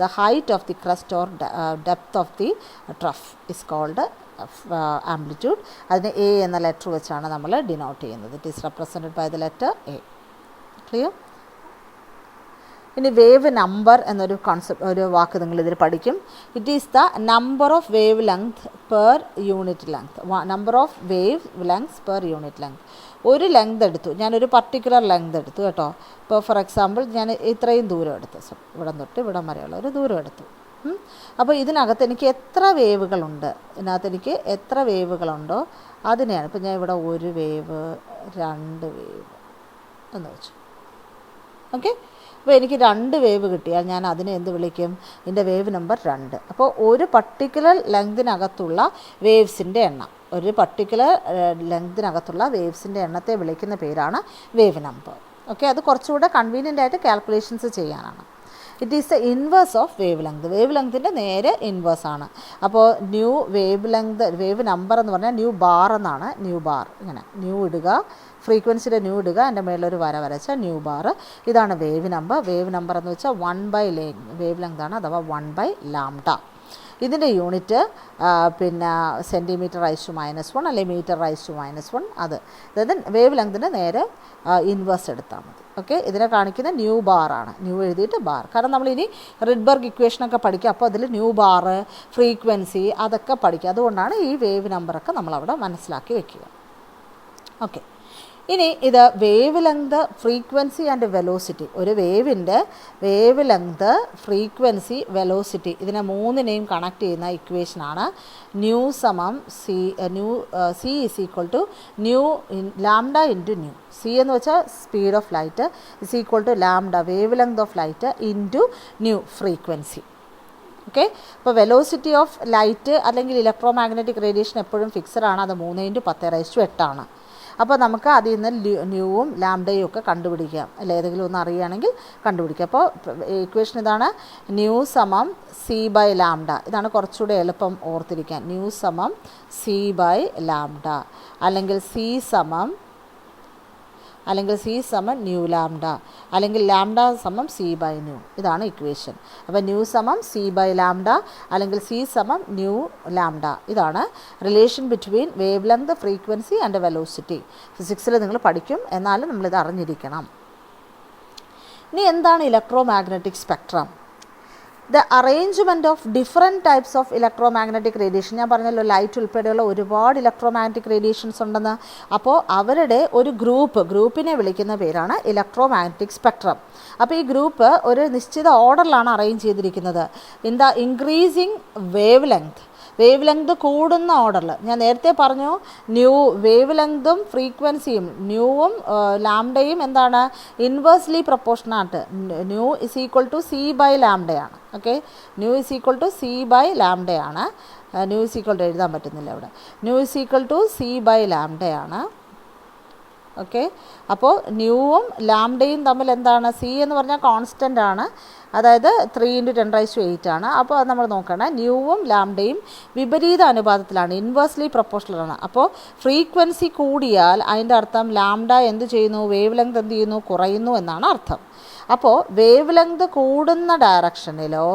the height of the crest or depth of the trough is called amplitude. അതിന് എ എന്ന ലെറ്റർ വെച്ചാണ് നമ്മൾ ഡിനോട്ട് ചെയ്യുന്നത്. It is represented by the letter A. Clear? ഇനി വേവ് നമ്പർ എന്നൊരു ഒരു വാക്ക് നിങ്ങളിതിൽ പഠിക്കും. It is the number of wavelength per unit length. Number of wavelength per unit length. ഒരു ലെങ്ത് എടുത്തു, ഞാനൊരു പർട്ടിക്കുലർ ലെങ്ത് എടുത്തു കേട്ടോ. ഇപ്പോൾ ഫോർ എക്സാമ്പിൾ ഞാൻ ഇത്രയും ദൂരം എടുത്തു, ഇവിടം തൊട്ട് ഇവിടം വരെയുള്ള ഒരു ദൂരം എടുത്തു. അപ്പോൾ ഇതിനകത്ത് എനിക്ക് എത്ര വേവുകളുണ്ട്, എത്ര വേവുകളുണ്ടോ അതിനെയാണ്. ഇപ്പോൾ ഞാൻ ഇവിടെ 1 വേവ് 2 വേവ് എന്ന് വെച്ചു. അപ്പോൾ എനിക്ക് 2 വേവ് കിട്ടിയാൽ ഞാൻ അതിനെ എന്ത് വിളിക്കും? ഇതിൻ്റെ വേവ് നമ്പർ 2. അപ്പോൾ ഒരു പർട്ടിക്കുലർ ലെങ്തിനകത്തുള്ള വേവ്സിൻ്റെ എണ്ണം, ഒരു പർട്ടിക്കുലർ ലെങ്തിനകത്തുള്ള വേവ്സിൻ്റെ എണ്ണത്തെ വിളിക്കുന്ന പേരാണ് വേവ് നമ്പർ. ഓക്കെ, അത് കുറച്ചുകൂടെ കൺവീനിയൻ്റ് ആയിട്ട് കാൽക്കുലേഷൻസ് ചെയ്യാനാണ്. It is the inverse of wavelength. വേവ് ലെങ്തിൻ്റെ നേരെ ഇൻവേഴ്സ് ആണ്. അപ്പോൾ nu wavelength, wave number എന്ന് പറഞ്ഞാൽ ന്യൂ ബാർ എന്നാണ്. ന്യൂ ബാർ, ഇങ്ങനെ ന്യൂ ഇടുക, ഫ്രീക്വൻസിയുടെ ന്യൂ ഇടുക, എൻ്റെ മേളിലൊരു വര വരച്ച ന്യൂ ബാർ, ഇതാണ് വേവ് നമ്പർ. വേവ് നമ്പർ എന്ന് വെച്ചാൽ 1/λ വേവ് ലെങ്താണ്, അഥവാ 1/λ. ഇതിൻ്റെ യൂണിറ്റ് പിന്നെ സെൻറ്റിമീറ്റർ റൈസ് ടു -1 അല്ലെങ്കിൽ മീറ്റർ റൈസ് ടു -1, അത് അതായത് വേവ് ലെങ്തിൻ്റെ നേരെ ഇൻവേഴ്സ് എടുത്താൽ മതി. ഓക്കെ, ഇതിനെ കാണിക്കുന്ന ന്യൂ ബാറാണ്. ന്യൂ എഴുതിയിട്ട് ബാർ, കാരണം നമ്മളിനി റിഡ്ബർഗ് ഇക്വേഷനൊക്കെ പഠിക്കുക. അപ്പോൾ അതിൽ ന്യൂ ബാർ, ഫ്രീക്വൻസി അതൊക്കെ പഠിക്കുക. അതുകൊണ്ടാണ് ഈ വേവ് നമ്പറൊക്കെ നമ്മളവിടെ മനസ്സിലാക്കി വെക്കുക. ഓക്കെ, ഇനി ഇത് wavelength, frequency and velocity. ഒരു വേവിൻ്റെ വേവ് ലെങ്ത്, ഫ്രീക്വൻസി, വെലോസിറ്റി, ഇതിനെ മൂന്നിനെയും കണക്ട് ചെയ്യുന്ന ഇക്വേഷനാണ് ന്യൂ സമം C is equal to nu lambda into nu. C എന്ന് വെച്ചാൽ speed of light is equal to lambda wavelength of light into nu frequency. Okay, അപ്പോൾ വെലോസിറ്റി ഓഫ് ലൈറ്റ് അല്ലെങ്കിൽ electromagnetic radiation എപ്പോഴും fixed ആണ്. അത് 3×10⁸ ആണ്. അപ്പോൾ നമുക്ക് അതിൽ നിന്ന് ന്യൂവും ലാംഡയും ഒക്കെ കണ്ടുപിടിക്കാം, അല്ല ഏതെങ്കിലും ഒന്ന് അറിയുകയാണെങ്കിൽ കണ്ടുപിടിക്കാം. അപ്പോൾ ഇക്വേഷൻ ഇതാണ്, ന്യൂ സമം c/λ. ഇതാണ് കുറച്ചുകൂടെ എളുപ്പം ഓർത്തിരിക്കാൻ. ന്യൂ സമം c/λ, അല്ലെങ്കിൽ c സമം ന്യൂ ലാംഡ, അല്ലെങ്കിൽ ലാംഡ സമം c/ന്യൂ. ഇതാണ് ഇക്വേഷൻ. അപ്പോൾ ന്യൂ സമം c/λ, അല്ലെങ്കിൽ c സമം ന്യൂ ലാംഡ. ഇതാണ് relation between wavelength, frequency and velocity. ഫിസിക്സിൽ നിങ്ങൾ പഠിക്കും, എന്നാലും നമ്മളിത് അറിഞ്ഞിരിക്കണം. ഇനി എന്താണ് electromagnetic spectrum? The arrangement of different types of electromagnetic radiation. ഞാൻ പറഞ്ഞല്ലോ ലൈറ്റ് ഉൾപ്പെടെയുള്ള ഒരുപാട് ഇലക്ട്രോ മാഗ്നറ്റിക് റേഡിയേഷൻസ് ഉണ്ടെന്ന്. അപ്പോൾ അവരുടെ ഒരു ഗ്രൂപ്പിനെ വിളിക്കുന്ന പേരാണ് ഇലക്ട്രോ മാഗ്നറ്റിക് സ്പെക്ട്രം. അപ്പോൾ ഈ ഗ്രൂപ്പ് ഒരു നിശ്ചിത ഓർഡറിലാണ് അറേഞ്ച് ചെയ്തിരിക്കുന്നത്. In the increasing wavelength കൂടുന്ന ഓർഡറിൽ. ഞാൻ നേരത്തെ പറഞ്ഞു വേവ് ലെങ്തും ഫ്രീക്വൻസിയും ന്യൂവും ലാംഡയും എന്താണ്, ഇൻവേഴ്സ്ലി പ്രൊപ്പോർഷനായിട്ട്. Nu is equal to c/λ ആണ്. Okay, nu is equal to c/λ ആണ്. ന്യൂ ഇസ് ഈക്വൽ ടു എഴുതാൻ പറ്റുന്നില്ല ഇവിടെ. New is equal to c/λ ആണ്. ഓക്കെ, അപ്പോൾ ന്യൂവും ലാംഡയും തമ്മിൽ എന്താണ്, സി എന്ന് പറഞ്ഞാൽ കോൺസ്റ്റൻ്റ് ആണ്, അതായത് 3×10⁸ ആണ്. അപ്പോൾ അത് നമ്മൾ നോക്കണം. ന്യൂവും ലാംഡയും വിപരീത അനുപാതത്തിലാണ്, ഇൻവേഴ്സ്ലി പ്രൊപ്പോർഷണലാണ്. അപ്പോൾ ഫ്രീക്വൻസി കൂടിയാൽ അതിൻ്റെ അർത്ഥം ലാംഡ എന്ത് ചെയ്യുന്നു, വേവ് ലെങ്ത് എന്ത് ചെയ്യുന്നു, കുറയുന്നു എന്നാണ് അർത്ഥം. അപ്പോൾ വേവ് ലെങ്ത് കൂടുന്ന ഡയറക്ഷനിലോ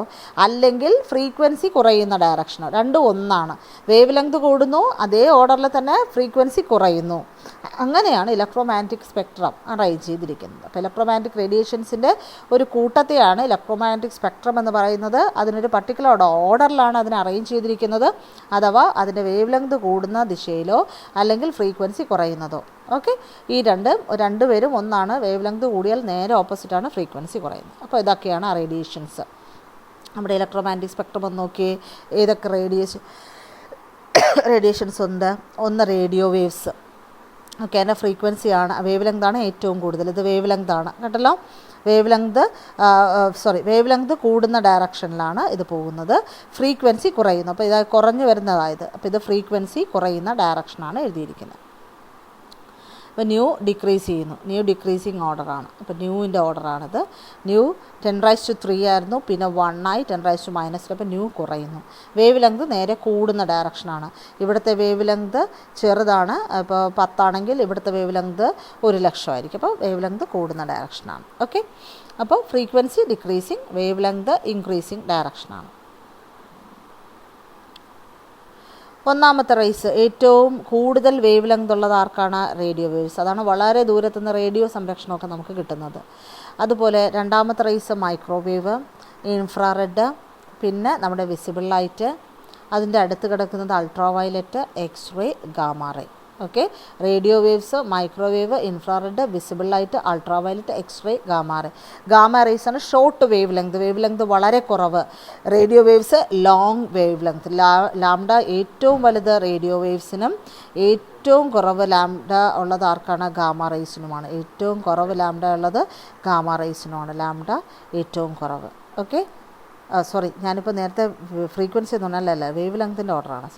അല്ലെങ്കിൽ ഫ്രീക്വൻസി കുറയുന്ന ഡയറക്ഷനോ രണ്ടും ഒന്നാണ്. വേവ് ലെങ്ത് കൂടുന്നു, അതേ ഓർഡറിൽ തന്നെ ഫ്രീക്വൻസി കുറയുന്നു. അങ്ങനെയാണ് ഇലക്ട്രോ മാഗ്നറ്റിക് സ്പെക്ട്രം അറേഞ്ച് ചെയ്തിരിക്കുന്നത്. അപ്പോൾ ഇലക്ട്രോ മാഗ്നറ്റിക് റേഡിയേഷൻസിൻ്റെ ഒരു കൂട്ടത്തെയാണ് ഇലക്ട്രോ മാഗ്നറ്റിക് സ്പെക്ട്രം എന്ന് പറയുന്നത്. അതിനൊരു പർട്ടിക്കുലർ ഓർഡറിലാണ് അതിനെ അറേഞ്ച് ചെയ്തിരിക്കുന്നത്, അഥവാ അതിൻ്റെ വേവ് ലെങ്ത് കൂടുന്ന ദിശയിലോ അല്ലെങ്കിൽ ഫ്രീക്വൻസി കുറയുന്നതോ. ഓക്കെ, ഈ രണ്ടുപേരും ഒന്നാണ്. വേവ് ലെങ്ത് കൂടിയാൽ നേരെ ഓപ്പോസിറ്റാണ് ഫ്രീക്വൻസി കുറയുന്നത്. അപ്പോൾ ഇതൊക്കെയാണ് റേഡിയേഷൻസ്. നമ്മുടെ ഇലക്ട്രോ മാഗ്നറ്റിക് സ്പെക്ട്രം ഒന്ന് നോക്കിയേ, ഏതൊക്കെ റേഡിയേഷൻസ് ഉണ്ട്. ഒന്ന് റേഡിയോ വേവ്സ്. ഓക്കെ, അതിൻ്റെ ഫ്രീക്വൻസിയാണ്, വേവ് ലെങ്താണ് ഏറ്റവും കൂടുതൽ. ഇത് വേവ് ലെങ്താണ് കേട്ടല്ലോ. വേവ് ലെങ്ത് കൂടുന്ന ഡയറക്ഷനിലാണ് ഇത് പോകുന്നത്. ഫ്രീക്വൻസി കുറയുന്നു. അപ്പോൾ ഇത് കുറഞ്ഞു വരുന്നതായത്. അപ്പോൾ ഇത് ഫ്രീക്വൻസി കുറയുന്ന ഡയറക്ഷനാണ് എഴുതിയിരിക്കുന്നത്. അപ്പോൾ ന്യൂ ഡിക്രീസ് ചെയ്യുന്നു. ന്യൂ ഡിക്രീസിങ് ഓർഡറാണ്. അപ്പോൾ ന്യൂവിൻ്റെ ഓർഡറാണിത്. ന്യൂ 10⁻³ ആയിരുന്നു, പിന്നെ 1 ആയി 10⁻⁻. അപ്പോൾ ന്യൂ കുറയുന്നു. വേവ് ലെങ്ത് നേരെ കൂടുന്ന ഡയറക്ഷനാണ്. ഇവിടുത്തെ വേവ് ലെങ്ത് ചെറുതാണ്. ഇപ്പോൾ 10 ആണെങ്കിൽ ഇവിടുത്തെ വേവ് ലെങ്ത് 1,00,000 ആയിരിക്കും. അപ്പോൾ വേവ് ലെങ്ത് കൂടുന്ന ഡയറക്ഷനാണ്. ഓക്കെ, അപ്പോൾ frequency decreasing, wavelength increasing ഡയറക്ഷനാണ്. ഒന്നാമത്തെ റേസ്, ഏറ്റവും കൂടുതൽ വേവ് ലെങ്ത് ഉള്ളത് ആർക്കാണ്? Radio waves. അതാണ് വളരെ ദൂരത്തുനിന്ന് റേഡിയോ സംരക്ഷണമൊക്കെ നമുക്ക് കിട്ടുന്നത്. അതുപോലെ രണ്ടാമത്തെ റേസ് മൈക്രോവേവ്, ഇൻഫ്രാറെഡ്, പിന്നെ നമ്മുടെ വിസിബിൾ ലൈറ്റ്. അതിൻ്റെ അടുത്ത് കിടക്കുന്നത് ultraviolet, X-ray, gamma ray. Okay, radio waves, microwave, infrared, visible light, ultraviolet, X-ray, gamma ray. Gamma റേസാണ് ഷോർട്ട് വേവ് ലെങ്ത് വളരെ കുറവ്. Radio waves long wavelength. Lambda ഏറ്റവും വലുത് റേഡിയോ വേവ്സിനും ഏറ്റവും കുറവ് ലാംഡ ഉള്ളത് ആർക്കാണ്? ഗാമാ റേസിനുമാണ്. ഏറ്റവും കുറവ് ലാംഡ ഉള്ളത് ഗാമാ റേസിനുമാണ്. ലാംഡ ഏറ്റവും കുറവ്. ഓക്കെ, ഞാനിപ്പോൾ നേരത്തെ ഫ്രീക്വൻസി ഒന്നും അല്ലല്ല, വേവ് ലെങ്ത്തിൻ്റെ ഓർഡറാണ്.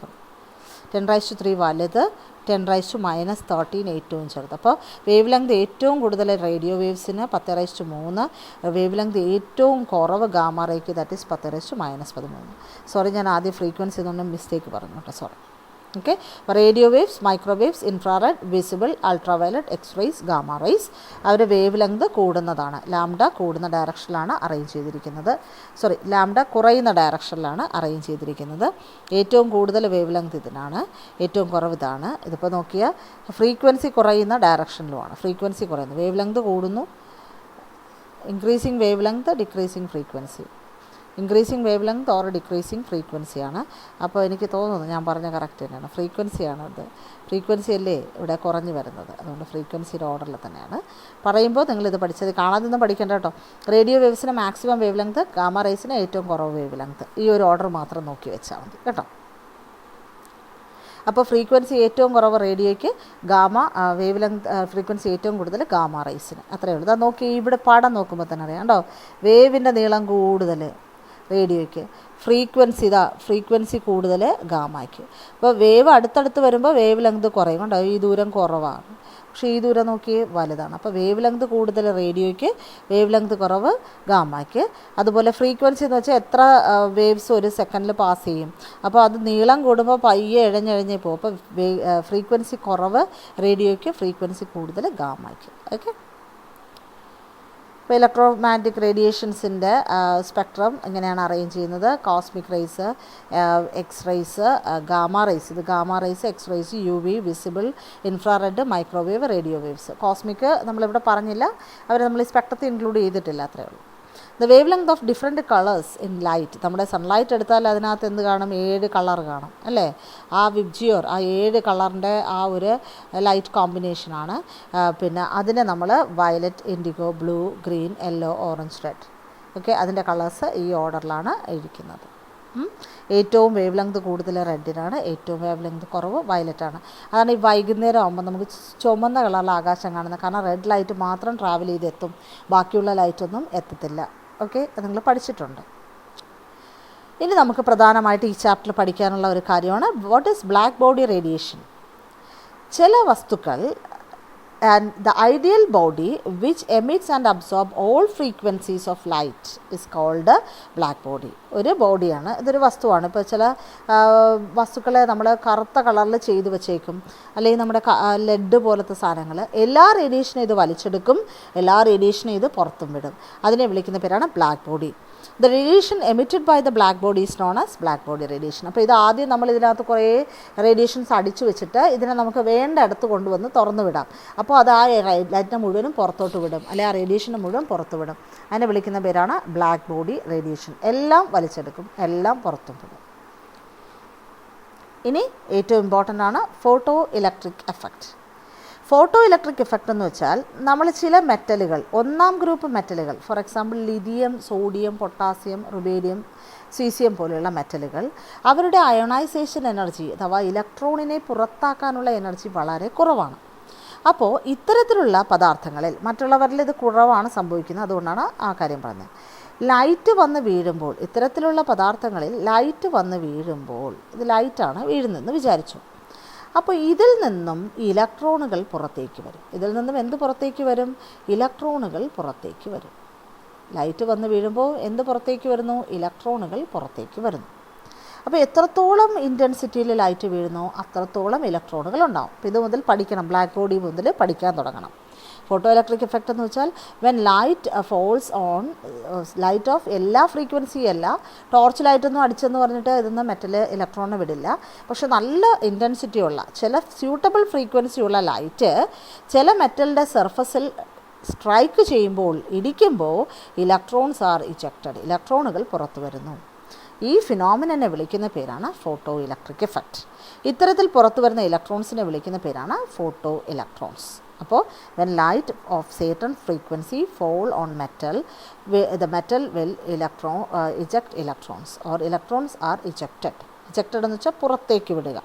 10⁻³ വലുത്, 10⁻⁻13 ഏറ്റവും ചെറുത്. അപ്പോൾ വേവ് ലെങ്ത് ഏറ്റവും കൂടുതൽ റേഡിയോ വേവ്സിന് 10⁻3, വേവ് ലെങ്ത് ഏറ്റവും കുറവ് ഗാമ റേക്ക്, ദാറ്റ് ഈസ് 10⁻⁻13. സോറി, ഞാൻ ആദ്യം ഫ്രീക്വൻസി എന്നൊന്നും മിസ്റ്റേക്ക് പറഞ്ഞു കേട്ടോ, സോറി. ഓക്കെ, അപ്പോൾ radio waves, microwaves, infrared, visible, ultraviolet, X-rays, gamma rays, അവർ വേവ് ലെങ്ത് കൂടുന്നതാണ്. ലാംഡ കൂടുന്ന ഡയറക്ഷനിലാണ് അറേഞ്ച് ചെയ്തിരിക്കുന്നത്. സോറി, ലാംഡ കുറയുന്ന ഡയറക്ഷനിലാണ് അറേഞ്ച് ചെയ്തിരിക്കുന്നത്. ഏറ്റവും കൂടുതൽ വേവ് ലെങ്ത് ഇതിനാണ്, ഏറ്റവും കുറവ് ഇതാണ്. ഇതിപ്പോൾ നോക്കിയാൽ ഫ്രീക്വൻസി കുറയുന്ന ഡയറക്ഷനിലുമാണ്. ഫ്രീക്വൻസി കുറയുന്നു, വേവ് ലെങ്ത് കൂടുന്നു. Increasing wavelength, decreasing frequency. Increasing wavelength or decreasing ഫ്രീക്വൻസിയാണ്. അപ്പോൾ എനിക്ക് തോന്നുന്നു ഞാൻ പറഞ്ഞ കറക്റ്റ് തന്നെയാണ്, ഫ്രീക്വൻസിയാണത്. ഫ്രീക്വൻസി അല്ലേ ഇവിടെ കുറഞ്ഞു വരുന്നത്, അതുകൊണ്ട് ഫ്രീക്വൻസിയുടെ ഓർഡറിൽ തന്നെയാണ് പറയുമ്പോൾ നിങ്ങളിത് പഠിച്ചത്. കാണാതൊന്നും പഠിക്കേണ്ട കേട്ടോ. റേഡിയോ വേവ്സിന് മാക്സിമം വേവ് ലെങ്ത്, ഗാമ റേസിന് ഏറ്റവും കുറവ് വേവ് ലെങ്ത്, ഈ ഒരു ഓർഡർ മാത്രം നോക്കി വെച്ചാൽ മതി കേട്ടോ. അപ്പോൾ ഫ്രീക്വൻസി ഏറ്റവും കുറവ് റേഡിയോയ്ക്ക്, ഗാമ വേവ് ലെങ്ത് ഫ്രീക്വൻസി ഏറ്റവും കൂടുതൽ ഗാമ റേസിന്. അത്രയേ ഉള്ളൂ. ഇതാ നോക്കി, ഇവിടെ പടം നോക്കുമ്പോൾ തന്നെ അറിയാം കേട്ടോ, വേവിൻ്റെ നീളം കൂടുതൽ റേഡിയോയ്ക്ക്, ഫ്രീക്വൻസി കൂടുതൽ ഗാമയ്ക്ക്. അപ്പോൾ വേവ് അടുത്തടുത്ത് വരുമ്പോൾ വേവ് ലെങ്ത് കുറയും കണ്ടോ, ഈ ദൂരം കുറവാണ്, പക്ഷേ ഈ ദൂരം നോക്കി വലുതാണ്. അപ്പോൾ വേവ് ലെങ്ത് കൂടുതൽ റേഡിയോയ്ക്ക്, വേവ് ലെങ്ത് കുറവ് ഗാമയ്ക്ക്. അതുപോലെ ഫ്രീക്വൻസി എന്ന് വെച്ചാൽ എത്ര വേവ്സ് ഒരു സെക്കൻഡിൽ പാസ് ചെയ്യും. അപ്പോൾ അത് നീളം കൂടുമ്പോൾ പയ്യെ ഇഴഞ്ഞിഴഞ്ഞ് പോകും. അപ്പോൾ ഫ്രീക്വൻസി കുറവ് റേഡിയോയ്ക്ക്, ഫ്രീക്വൻസി കൂടുതൽ ഗാമയ്ക്ക്. ഓക്കെ, ഇപ്പോൾ ഇലക്ട്രോമാഗ്നറ്റിക് റേഡിയേഷൻസിൻ്റെ സ്പെക്ട്രം ഇങ്ങനെയാണ് അറേഞ്ച് ചെയ്യുന്നത്. Cosmic rays, X-rays, gamma rays. ഇത് gamma rays, X-rays, UV, visible, infrared, microwave, radio waves. Cosmic നമ്മളിവിടെ പറഞ്ഞില്ല, അവർ നമ്മൾ ഈ സ്പെക്ട്രത്തിൽ ഇൻക്ലൂഡ് ചെയ്തിട്ടില്ല, അത്രയേ ഉള്ളൂ. The wave length of different colours in light. നമ്മുടെ സൺലൈറ്റ് എടുത്താൽ അതിനകത്ത് എന്ത് കാണും, 7 കളർ കാണും അല്ലേ. ആ വിബ്ജിയോർ, ആ 7 കളറിൻ്റെ ആ ഒരു ലൈറ്റ് കോമ്പിനേഷനാണ്. പിന്നെ അതിനെ നമ്മൾ violet, IndiGo, blue, green, yellow, orange, red. Okay, അതിൻ്റെ കളേഴ്സ് ഈ ഓർഡറിലാണ് ഇരിക്കുന്നത്. ഏറ്റവും വേവ് ലെങ്ത് കൂടുതൽ റെഡിനാണ്, ഏറ്റവും വേവ് ലെങ്ത് കുറവ് വയലറ്റാണ്. അതാണ് ഈ വൈകുന്നേരം ആകുമ്പോൾ നമുക്ക് ചുമന്ന കളറിൽ ആകാശം കാണുന്നത്. കാരണം റെഡ് ലൈറ്റ് മാത്രം ട്രാവൽ ചെയ്തെത്തും, ബാക്കിയുള്ള ലൈറ്റൊന്നും എത്തത്തില്ല. ഓക്കെ, അത് നിങ്ങൾ പഠിച്ചിട്ടുണ്ട്. ഇനി നമുക്ക് പ്രധാനമായിട്ട് ഈ ചാപ്റ്ററിൽ പഠിക്കാനുള്ള ഒരു കാര്യമാണ് what is black body radiation. ചില വസ്തുക്കൾ and the ideal body which emits and absorbs all frequencies of light is called black body. ഒരു ബോഡിയാണ്, ഇതൊരു വസ്തുവാണ്. ഇപ്പോൾ ചില വസ്തുക്കളെ നമ്മൾ കറുത്ത കളറിൽ ചെയ്ത് വെച്ചേക്കും, അല്ലെങ്കിൽ നമ്മുടെ ലെഡ് പോലത്തെ സാധനങ്ങൾ. എല്ലാ റേഡിയേഷനും ഇത് വലിച്ചെടുക്കും, എല്ലാ റേഡിയേഷനും ഇത് പുറത്തും വിടും. അതിനെ വിളിക്കുന്ന പേരാണ് black body. The radiation emitted by the black body is known as black body radiation. അപ്പോൾ ഇത് ആദ്യം നമ്മൾ ഇതിനകത്ത് കുറേ റേഡിയേഷൻസ് അടിച്ചു വെച്ചിട്ട് ഇതിനെ നമുക്ക് വേണ്ട അടുത്ത് കൊണ്ടുവന്ന് തുറന്നു വിടാം. അപ്പോൾ അത് ആ ലൈറ്റിനെ മുഴുവനും പുറത്തോട്ട് വിടും, അല്ലെങ്കിൽ ആ റേഡിയേഷനെ മുഴുവൻ പുറത്ത് വിടും. അതിനെ വിളിക്കുന്ന പേരാണ് ബ്ലാക്ക് ബോഡി റേഡിയേഷൻ. എല്ലാം വലിച്ചെടുക്കും, എല്ലാം പുറത്തും വിടും. ഇനി ഏറ്റവും ഇമ്പോർട്ടൻ്റ് ആണ് photo electric effect. Photo electric effect എന്ന് വെച്ചാൽ നമ്മൾ ചില മെറ്റലുകൾ, ഒന്നാം ഗ്രൂപ്പ് മെറ്റലുകൾ, for example lithium, sodium, potassium, rubidium, caesium പോലെയുള്ള മെറ്റലുകൾ, അവരുടെ അയോണൈസേഷൻ എനർജി അഥവാ ഇലക്ട്രോണിനെ പുറത്താക്കാനുള്ള എനർജി വളരെ കുറവാണ്. അപ്പോൾ ഇത്തരത്തിലുള്ള പദാർത്ഥങ്ങളിൽ മറ്റുള്ളവരിൽ ഇത് കുറവാണ് സംഭവിക്കുന്നത്, അതുകൊണ്ടാണ് ആ കാര്യം പറഞ്ഞത്. ലൈറ്റ് വന്ന് വീഴുമ്പോൾ, ഇത്തരത്തിലുള്ള പദാർത്ഥങ്ങളിൽ ലൈറ്റ് വന്ന് വീഴുമ്പോൾ, ഇത് ലൈറ്റാണ് വീഴുന്നതെന്ന് വിചാരിച്ചു. അപ്പോൾ ഇതിൽ നിന്നും ഇലക്ട്രോണുകൾ പുറത്തേക്ക് വരും. ഇതിൽ നിന്നും എന്ത് പുറത്തേക്ക് വരും? ഇലക്ട്രോണുകൾ പുറത്തേക്ക് വരും. ലൈറ്റ് വന്ന് വീഴുമ്പോൾ എന്ത് പുറത്തേക്ക് വരുന്നു? ഇലക്ട്രോണുകൾ പുറത്തേക്ക് വരുന്നു. അപ്പോൾ എത്രത്തോളം ഇൻറ്റൻസിറ്റിയിൽ ലൈറ്റ് വീഴുന്നോ അത്രത്തോളം ഇലക്ട്രോണുകൾ ഉണ്ടാവും. അപ്പോൾ ഇത് മുതൽ പഠിക്കണം, ബ്ലാക്ക് ബോഡി മുതൽ പഠിക്കാൻ തുടങ്ങണം. ഫോട്ടോ ഇലക്ട്രിക് എഫക്റ്റ് എന്ന് വെച്ചാൽ when light falls on light of എല്ലാ ഫ്രീക്വൻസി അല്ല, ടോർച്ച് ലൈറ്റൊന്നും അടിച്ചെന്ന് പറഞ്ഞിട്ട് ഇതൊന്നും മെറ്റൽ ഇലക്ട്രോണിനെ വിടില്ല. പക്ഷെ നല്ല ഇൻറ്റൻസിറ്റി ഉള്ള ചില സ്യൂട്ടബിൾ ഫ്രീക്വൻസി ഉള്ള ലൈറ്റ് ചില മെറ്റലിൻ്റെ സർഫസിൽ സ്ട്രൈക്ക് ചെയ്യുമ്പോൾ, ഇടിക്കുമ്പോൾ ഇലക്ട്രോൺസ് ആർ ഇജക്റ്റഡ്, ഇലക്ട്രോണുകൾ പുറത്തു വരുന്നു. ഈ ഫിനോമിനെ വിളിക്കുന്ന പേരാണ് ഫോട്ടോ ഇലക്ട്രിക് എഫക്റ്റ്. ഇത്തരത്തിൽ പുറത്തു വരുന്ന ഇലക്ട്രോൺസിനെ വിളിക്കുന്ന പേരാണ് ഫോട്ടോ ഇലക്ട്രോൺസ്. അപ്പോൾ when light of certain frequency fall on metal, the metal will eject electrons or electrons are ejected. ejected എന്ന് വെച്ചാൽ പുറത്തേക്ക് വിടുക.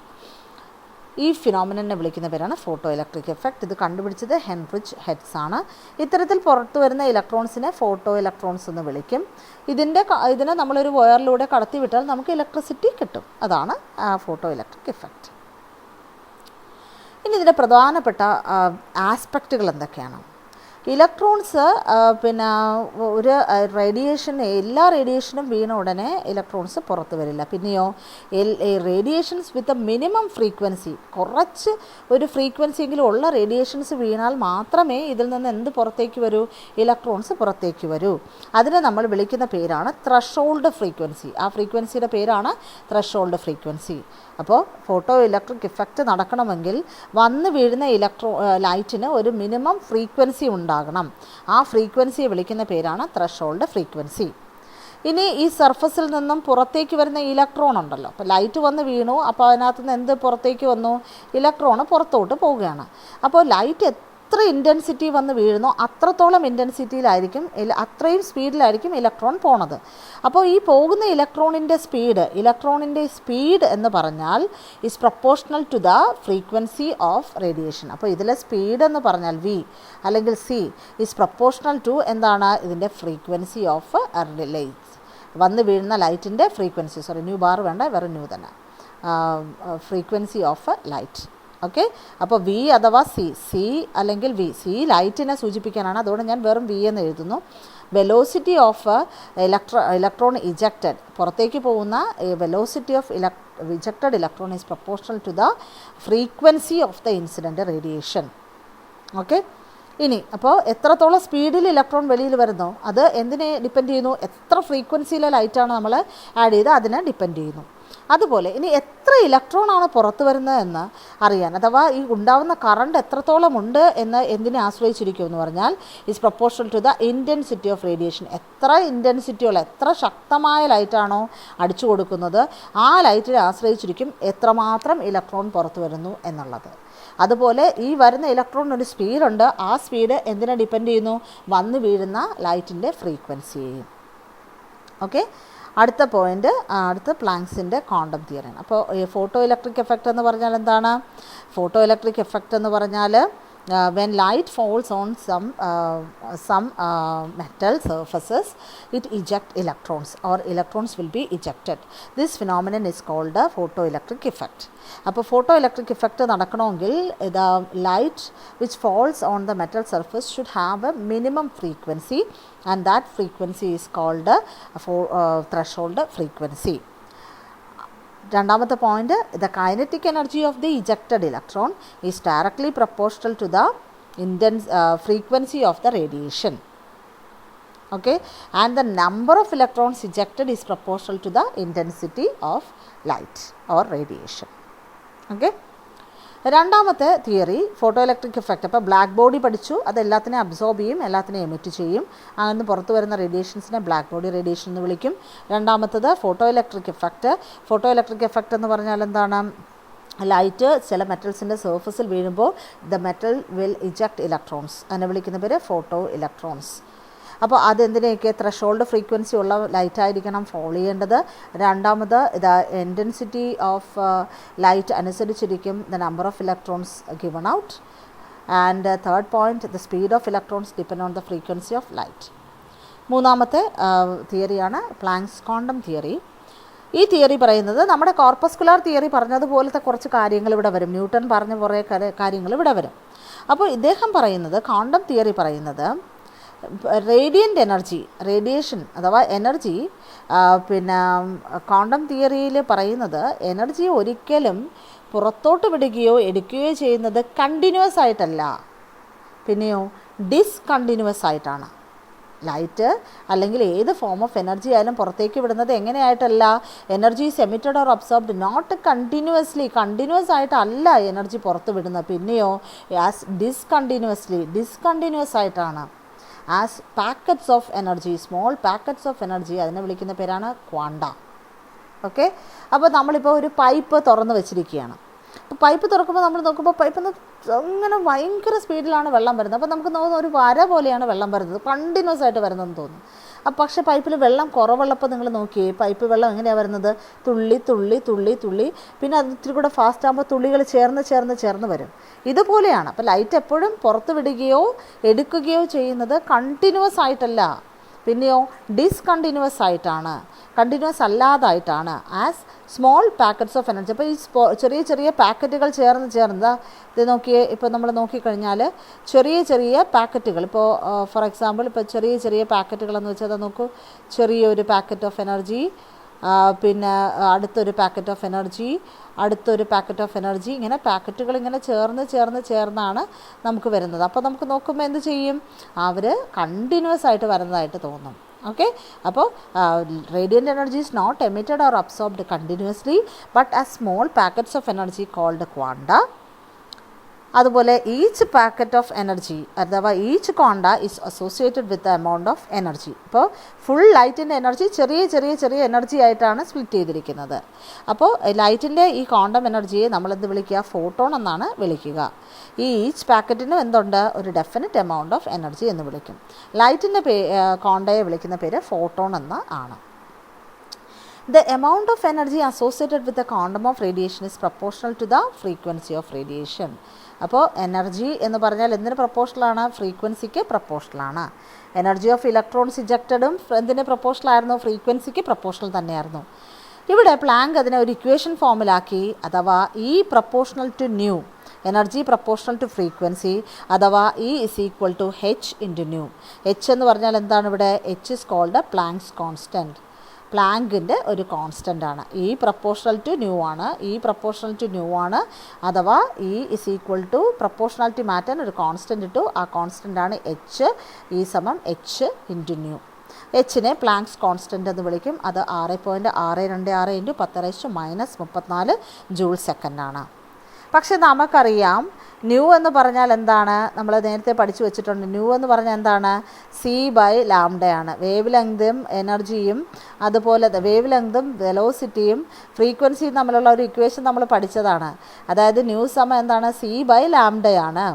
ഈ ഫിനോമിനെ വിളിക്കുന്ന പേരാണ് ഫോട്ടോ ഇലക്ട്രിക് എഫക്റ്റ്. ഇത് കണ്ടുപിടിച്ചത് ഹെൻറിച്ച് ഹെറ്റ്സ് ആണ്. ഇത്തരത്തിൽ പുറത്തു വരുന്ന ഇലക്ട്രോൺസിനെ ഫോട്ടോ ഇലക്ട്രോൺസ് എന്ന് വിളിക്കും. ഇതിനെ നമ്മളൊരു വയറിലൂടെ കടത്തി വിട്ടാൽ നമുക്ക് ഇലക്ട്രിസിറ്റി കിട്ടും. അതാണ് ഫോട്ടോ ഇലക്ട്രിക് എഫക്റ്റ്. ഇനി ഇതിൻ്റെ പ്രധാനപ്പെട്ട ആസ്പെക്റ്റുകൾ എന്തൊക്കെയാണ്? ഇലക്ട്രോൺസ് പിന്നെ ഒരു എല്ലാ റേഡിയേഷനും വീണ ഉടനെ ഇലക്ട്രോൺസ് പുറത്ത് വരില്ല. പിന്നെയോ radiations with a minimum frequency, കുറച്ച് ഒരു ഫ്രീക്വൻസിയെങ്കിലും ഉള്ള റേഡിയേഷൻസ് വീണാൽ മാത്രമേ ഇതിൽ നിന്ന് എന്ത് പുറത്തേക്ക് വരൂ? ഇലക്ട്രോൺസ് പുറത്തേക്ക് വരൂ. അതിനെ നമ്മൾ വിളിക്കുന്ന പേരാണ് ത്രഷോൾഡ് ഫ്രീക്വൻസി. ആ ഫ്രീക്വൻസിയുടെ പേരാണ് ത്രഷോൾഡ് ഫ്രീക്വൻസി. അപ്പോൾ ഫോട്ടോ ഇലക്ട്രിക് ഇഫക്റ്റ് നടക്കണമെങ്കിൽ വന്ന് വീഴുന്ന ലൈറ്റിന് ഒരു മിനിമം ഫ്രീക്വൻസി ഉണ്ടാകണം. ആ ഫ്രീക്വൻസിയെ വിളിക്കുന്ന പേരാണ് ത്രഷോൾഡ് ഫ്രീക്വൻസി. ഇനി ഈ സർഫസിൽ നിന്നും പുറത്തേക്ക് വരുന്ന ഇലക്ട്രോൺ ഉണ്ടല്ലോ, അപ്പോൾ ലൈറ്റ് വന്ന് വീണു, അപ്പോൾ അതിനകത്ത് നിന്ന് എന്ത് പുറത്തേക്ക് വന്നു? ഇലക്ട്രോൺ പുറത്തോട്ട് പോവുകയാണ്. അപ്പോൾ ലൈറ്റ് എത്ര ഇൻറ്റൻസിറ്റി വന്ന് വീഴുന്നോ അത്രത്തോളം ഇൻറ്റൻസിറ്റിയിലായിരിക്കും, അത്രയും സ്പീഡിലായിരിക്കും ഇലക്ട്രോൺ പോണത്. അപ്പോൾ ഈ പോകുന്ന ഇലക്ട്രോണിൻ്റെ സ്പീഡ് എന്ന് പറഞ്ഞാൽ is proportional to the frequency of radiation. അപ്പോൾ ഇതിലെ സ്പീഡ് എന്ന് പറഞ്ഞാൽ v അല്ലെങ്കിൽ c ഈസ് പ്രൊപ്പോർഷണൽ ടു എന്താണ്? ഇതിൻ്റെ ഫ്രീക്വൻസി ഓഫ് ലൈറ്റ്സ്, വന്ന് വീഴുന്ന ലൈറ്റിൻ്റെ ഫ്രീക്വൻസി. ന്യൂ ബാർ വേണ്ട, വേറെ ന്യൂ തന്നെ, ഫ്രീക്വൻസി ഓഫ് ലൈറ്റ്. ഓക്കെ, അപ്പോൾ v അഥവാ c അല്ലെങ്കിൽ v, c ലൈറ്റിനെ സൂചിപ്പിക്കാനാണ്, അതുകൊണ്ട് ഞാൻ വെറും v എന്ന് എഴുതുന്നു. വെലോസിറ്റി ഓഫ് ഇലക്ട്രോൺ ഇജക്റ്റഡ്, പുറത്തേക്ക് പോകുന്ന velocity of ejected electron is proportional to the frequency of the incident radiation. Okay, ഇനി അപ്പോൾ എത്രത്തോളം സ്പീഡിൽ ഇലക്ട്രോൺ വെളിയിൽ വരുന്നോ അത് എന്തിനെ ഡിപ്പെൻഡ് ചെയ്യുന്നു? എത്ര ഫ്രീക്വൻസിയിലെ ലൈറ്റാണ് നമ്മൾ ആഡ് ചെയ്ത് അതിനെ ഡിപ്പെൻഡ് ചെയ്യുന്നു. അതുപോലെ ഇനി എത്ര ഇലക്ട്രോണാണ് പുറത്ത് വരുന്നതെന്ന് അറിയാൻ, അഥവാ ഈ ഉണ്ടാവുന്ന കറണ്ട് എത്രത്തോളം ഉണ്ട് എന്ന് എന്തിനെ ആശ്രയിച്ചിരിക്കുമെന്ന് പറഞ്ഞാൽ is proportional to the intensity of radiation. എത്ര ഇൻറ്റൻസിറ്റിയുള്ള, എത്ര ശക്തമായ ലൈറ്റാണോ അടിച്ചു കൊടുക്കുന്നത് ആ ലൈറ്റിനെ ആശ്രയിച്ചിരിക്കും എത്രമാത്രം ഇലക്ട്രോൺ പുറത്ത് വരുന്നു എന്നുള്ളത്. അതുപോലെ ഈ വരുന്ന ഇലക്ട്രോണിനൊരു സ്പീഡുണ്ട്, ആ സ്പീഡ് എന്തിനെ ഡിപ്പെൻഡ് ചെയ്യുന്നു? വന്ന് വീഴുന്ന ലൈറ്റിൻ്റെ ഫ്രീക്വൻസിയെയും. ഓക്കെ, അടുത്ത പോയിൻ്റ്, അടുത്ത പ്ലാങ്ക്സിൻ്റെ ക്വാണ്ടം തിയറിയാണ്. അപ്പോൾ ഫോട്ടോ ഇലക്ട്രിക് എഫക്റ്റ് എന്ന് പറഞ്ഞാൽ എന്താണ്? ഫോട്ടോ ഇലക്ട്രിക് എഫക്റ്റ് എന്ന് പറഞ്ഞാൽ when light falls on some metal surfaces, it ejects electrons or electrons will be ejected. This phenomenon is called the photoelectric effect. അപ്പോൾ photo electric effect നടക്കണമെങ്കിൽ the light which falls on the metal surface should have a minimum frequency and that frequency is called threshold frequency. രണ്ടാമത്തെ point, the kinetic energy of the ejected electron is directly proportional to the frequency of the radiation. Okay, and the number of electrons ejected is proportional to the intensity of light or radiation. Okay, രണ്ടാമത്തെ theory photo electric effect. അപ്പോൾ black body പഠിച്ചു, അത് എല്ലാത്തിനെയും absorb ചെയ്യും, എല്ലാത്തിനെയും emit ചെയ്യും. അങ്ങനെ പുറത്ത് വരുന്ന റേഡിയേഷൻസിനെ ബ്ലാക്ക് ബോഡി റേഡിയേഷൻ എന്ന് വിളിക്കും. രണ്ടാമത്തത് photo electric effect. Photo electric effect എന്ന് പറഞ്ഞാൽ എന്താണ്? ലൈറ്റ് ചില മെറ്റൽസിൻ്റെ സർഫസിൽ വീഴുമ്പോൾ the metal will eject electrons, അതിനെ വിളിക്കുന്ന പേര് ഫോട്ടോ ഇലക്ട്രോൺസ്. അപ്പോൾ അതെന്തിനെയൊക്കെ? ത്രഷോൾഡ് ഫ്രീക്വൻസി ഉള്ള ലൈറ്റായിരിക്കണം ഫോൾ ചെയ്യേണ്ടത്. രണ്ടാമത് ദ ഇൻറ്റൻസിറ്റി ഓഫ് ലൈറ്റ് അനുസരിച്ചിരിക്കും the number of electrons given out. And third point, the speed of electrons depend on the frequency of light. മൂന്നാമത്തെ തിയറിയാണ് planks quantum theory. ഈ theory പറയുന്നത് നമ്മുടെ corpuscular theory പറഞ്ഞതുപോലത്തെ കുറച്ച് കാര്യങ്ങൾ ഇവിടെ വരും, ന്യൂട്ടൺ പറഞ്ഞ കുറേ കാര്യങ്ങൾ ഇവിടെ വരും. അപ്പോൾ ഇദ്ദേഹം പറയുന്നത്, ക്വാണ്ടം തിയറി പറയുന്നത്, റേഡിയൻ്റ് എനർജി, റേഡിയേഷൻ അഥവാ എനർജി, പിന്നെ ക്വാണ്ടം തിയറിയിൽ പറയുന്നത് എനർജി ഒരിക്കലും പുറത്തോട്ട് വിടുകയോ എടുക്കുകയോ ചെയ്യുന്നത് കണ്ടിന്യൂസ് ആയിട്ടല്ല, പിന്നെയോ ഡിസ്കണ്ടിന്യൂസ് ആയിട്ടാണ്. ലൈറ്റ് അല്ലെങ്കിൽ ഏത് ഫോം ഓഫ് എനർജി ആയാലും പുറത്തേക്ക് വിടുന്നത് എങ്ങനെയായിട്ടല്ല? Energy is emitted or absorbed not continuously, continuous ആയിട്ടല്ല എനർജി പുറത്ത് വിടുന്നത്, പിന്നെയോ ആസ് ഡിസ്കണ്ടിന്യൂസ് ആയിട്ടാണ്. As packets of energy, small packets of energy, അതിനെ വിളിക്കുന്ന പേരാണ് ക്വാണ്ട. ഓക്കെ, അപ്പോൾ നമ്മളിപ്പോൾ ഒരു പൈപ്പ് തുറന്ന് വെച്ചിരിക്കുകയാണ്. അപ്പോൾ പൈപ്പ് തുറക്കുമ്പോൾ നമ്മൾ നോക്കുമ്പോൾ പൈപ്പിൽ നിന്ന് അങ്ങനെ ഭയങ്കര സ്പീഡിലാണ് വെള്ളം വരുന്നത്. അപ്പോൾ നമുക്ക് തോന്നുന്നു ഒരു വര പോലെയാണ് വെള്ളം വരുന്നത്, കണ്ടിന്യൂസ് ആയിട്ട് വരുന്നതെന്ന് തോന്നും. അപ്പോൾ പക്ഷേ പൈപ്പിൽ വെള്ളം കുറവുള്ളപ്പോൾ നിങ്ങൾ നോക്കിയേ, പൈപ്പ് വെള്ളം എങ്ങനെയാണ് വരുന്നത്? തുള്ളി തുള്ളി തുള്ളി തുള്ളി, പിന്നെ അത് ഇത്തിരി കൂടെ ഫാസ്റ്റ് ആകുമ്പോൾ തുള്ളികൾ ചേർന്ന് വരും. ഇതുപോലെയാണ്. അപ്പോൾ ലൈറ്റ് എപ്പോഴും പുറത്ത് വിടുകയോ എടുക്കുകയോ ചെയ്യുന്നത് കണ്ടിന്യൂസ് ആയിട്ടല്ല, പിന്നെയോ ഡിസ്കണ്ടിന്യൂസ് ആയിട്ടാണ്, കണ്ടിന്യൂസ് അല്ലാതായിട്ടാണ്. As small packets of energy. അപ്പോൾ ഈ ചെറിയ ചെറിയ പാക്കറ്റുകൾ ചേർന്ന് ഇത് നോക്കിയേ, ഇപ്പോൾ നമ്മൾ നോക്കിക്കഴിഞ്ഞാൽ ചെറിയ ചെറിയ പാക്കറ്റുകൾ, ഇപ്പോൾ ഫോർ എക്സാമ്പിൾ ഇപ്പോൾ ചെറിയ ചെറിയ പാക്കറ്റുകളെന്ന് വെച്ചാൽ നോക്കൂ, ചെറിയൊരു പാക്കറ്റ് ഓഫ് എനർജി, പിന്നെ അടുത്തൊരു പാക്കറ്റ് ഓഫ് എനർജി, അടുത്തൊരു പാക്കറ്റ് ഓഫ് എനർജി, ഇങ്ങനെ പാക്കറ്റുകൾ ഇങ്ങനെ ചേർന്നാണ് നമുക്ക് വരുന്നത്. അപ്പോൾ നമുക്ക് നോക്കുമ്പോൾ എന്ത് ചെയ്യും, അവർ കണ്ടിന്യൂസ് ആയിട്ട് വരുന്നതായിട്ട് തോന്നും. ഓക്കെ, അപ്പോൾ radiant energy is not emitted or absorbed continuously but as small packets of energy called quanta. അതുപോലെ ഈച്ച് പാക്കറ്റ് ഓഫ് എനർജി അഥവാ each quanta is associated with the amount of energy. ഇപ്പോൾ full ലൈറ്റിൻ്റെ energy ചെറിയ energy ആയിട്ടാണ് split ചെയ്തിരിക്കുന്നത്. അപ്പോൾ ലൈറ്റിൻ്റെ ഈ ക്വാണ്ടം എനർജിയെ നമ്മളെന്ത് വിളിക്കുക, ഫോട്ടോൺ എന്നാണ് വിളിക്കുക. ഈ ഈച്ച് പാക്കറ്റിനും എന്തുണ്ട്, ഒരു ഡെഫിനിറ്റ് എമൗണ്ട് ഓഫ് എനർജി എന്ന് വിളിക്കും. ലൈറ്റിൻ്റെ ക്വാണ്ടയെ വിളിക്കുന്ന പേര് ഫോട്ടോൺ എന്ന് ആണ്. The amount of energy associated with the quantum of radiation is proportional to the frequency of radiation. അപ്പോൾ എനർജി എന്ന് പറഞ്ഞാൽ എന്തിന് പ്രൊപ്പോഷണലാണ്, ഫ്രീക്വൻസിക്ക് പ്രൊപ്പോഷണലാണ്. എനർജി ഓഫ് ഇലക്ട്രോൺസ് ഇജക്റ്റഡും എന്തിന് പ്രൊപ്പോഷണലായിരുന്നു, ഫ്രീക്വൻസിക്ക് പ്രൊപ്പോഷണൽ തന്നെയായിരുന്നു. ഇവിടെ പ്ലാങ്ക് അതിനെ ഒരു ഇക്വേഷൻ ഫോമിലാക്കി, അഥവാ E proportional to nu, energy proportional to frequency, അഥവാ E is equal to h into nu. H എന്ന് പറഞ്ഞാൽ എന്താണ് ഇവിടെ, h is called Planck's constant. പ്ലാങ്കിൻ്റെ ഒരു കോൺസ്റ്റൻ്റാണ്. ഈ പ്രൊപ്പോഷണൽ ടു ന്യൂ ആണ്, അഥവാ E is equal to proportionality മാറ്റാൻ ഒരു കോൺസ്റ്റൻ്റ് ഇട്ടു, ആ കോൺസ്റ്റൻ്റാണ് എച്ച്. ഈ സമം എച്ച് ഇൻറ്റു ന്യൂ. എച്ചിനെ പ്ലാങ്ക്സ് കോൺസ്റ്റൻ്റ് എന്ന് വിളിക്കും. അത് 6.626 × 10⁻⁻34 ജൂൾ സെക്കൻഡാണ്. പക്ഷെ നമുക്കറിയാം ന്യൂ എന്ന് പറഞ്ഞാൽ എന്താണ്, നമ്മൾ നേരത്തെ പഠിച്ചു വെച്ചിട്ടുണ്ട്. ന്യൂ എന്ന് പറഞ്ഞാൽ എന്താണ്, c/λയാണ്. വേവ് ലെങ്തും എനർജിയും അതുപോലെ വേവ് ലെങ്തും വെലോസിറ്റിയും ഫ്രീക്വൻസിയും തമ്മിലുള്ള ഒരു ഇക്വേഷൻ നമ്മൾ പഠിച്ചതാണ്. അതായത് ന്യൂ സമം എന്താണ്, c/λയാണ്.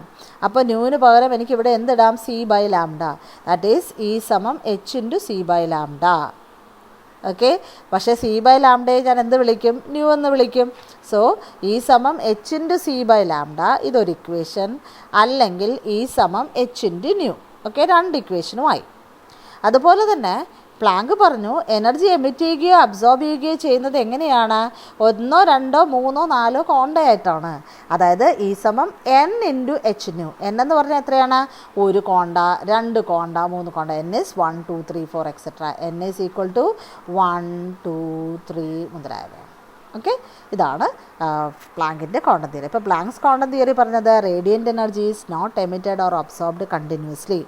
അപ്പോൾ ന്യൂവിന് പകരം എനിക്കിവിടെ എന്തിടാം, c/λ. ദാറ്റ് ഈസ് ഇ സമം h × c/λ. ഓക്കെ, പക്ഷേ c/λയെ ഞാൻ എന്ത് വിളിക്കും, ന്യൂ എന്ന് വിളിക്കും. സോ ഈ സമം h × c/λ ഇതൊരു ഇക്വേഷൻ, അല്ലെങ്കിൽ ഈ സമം h × ന്യൂ. ഓക്കെ, രണ്ട് ഇക്വേഷനുമായി. അതുപോലെ തന്നെ പ്ലാങ്ക് പറഞ്ഞു എനർജി എമിറ്റ് ചെയ്യുകയോ അബ്സോർബ് ചെയ്യുകയോ ചെയ്യുന്നത് എങ്ങനെയാണ്, 1, 2, 3, 4 ക്വാണ്ടയായിട്ടാണ്. അതായത് ഈ സമം n × h ന്യൂ. n എന്ന് പറഞ്ഞാൽ എത്രയാണ്, 1 quanta, 2 quanta, 3 quanta. n is 1, 2, 3, 4 etc. n is equal to 1, 2, 3 മുതലായവ. ഓക്കെ, ഇതാണ് പ്ലാങ്കിൻ്റെ ക്വാണ്ടം തിയറി. ഇപ്പോൾ പ്ലാങ്ക്സ് ക്വാണ്ടം തിയറി പറഞ്ഞത് radiant energy is not emitted or absorbed continuously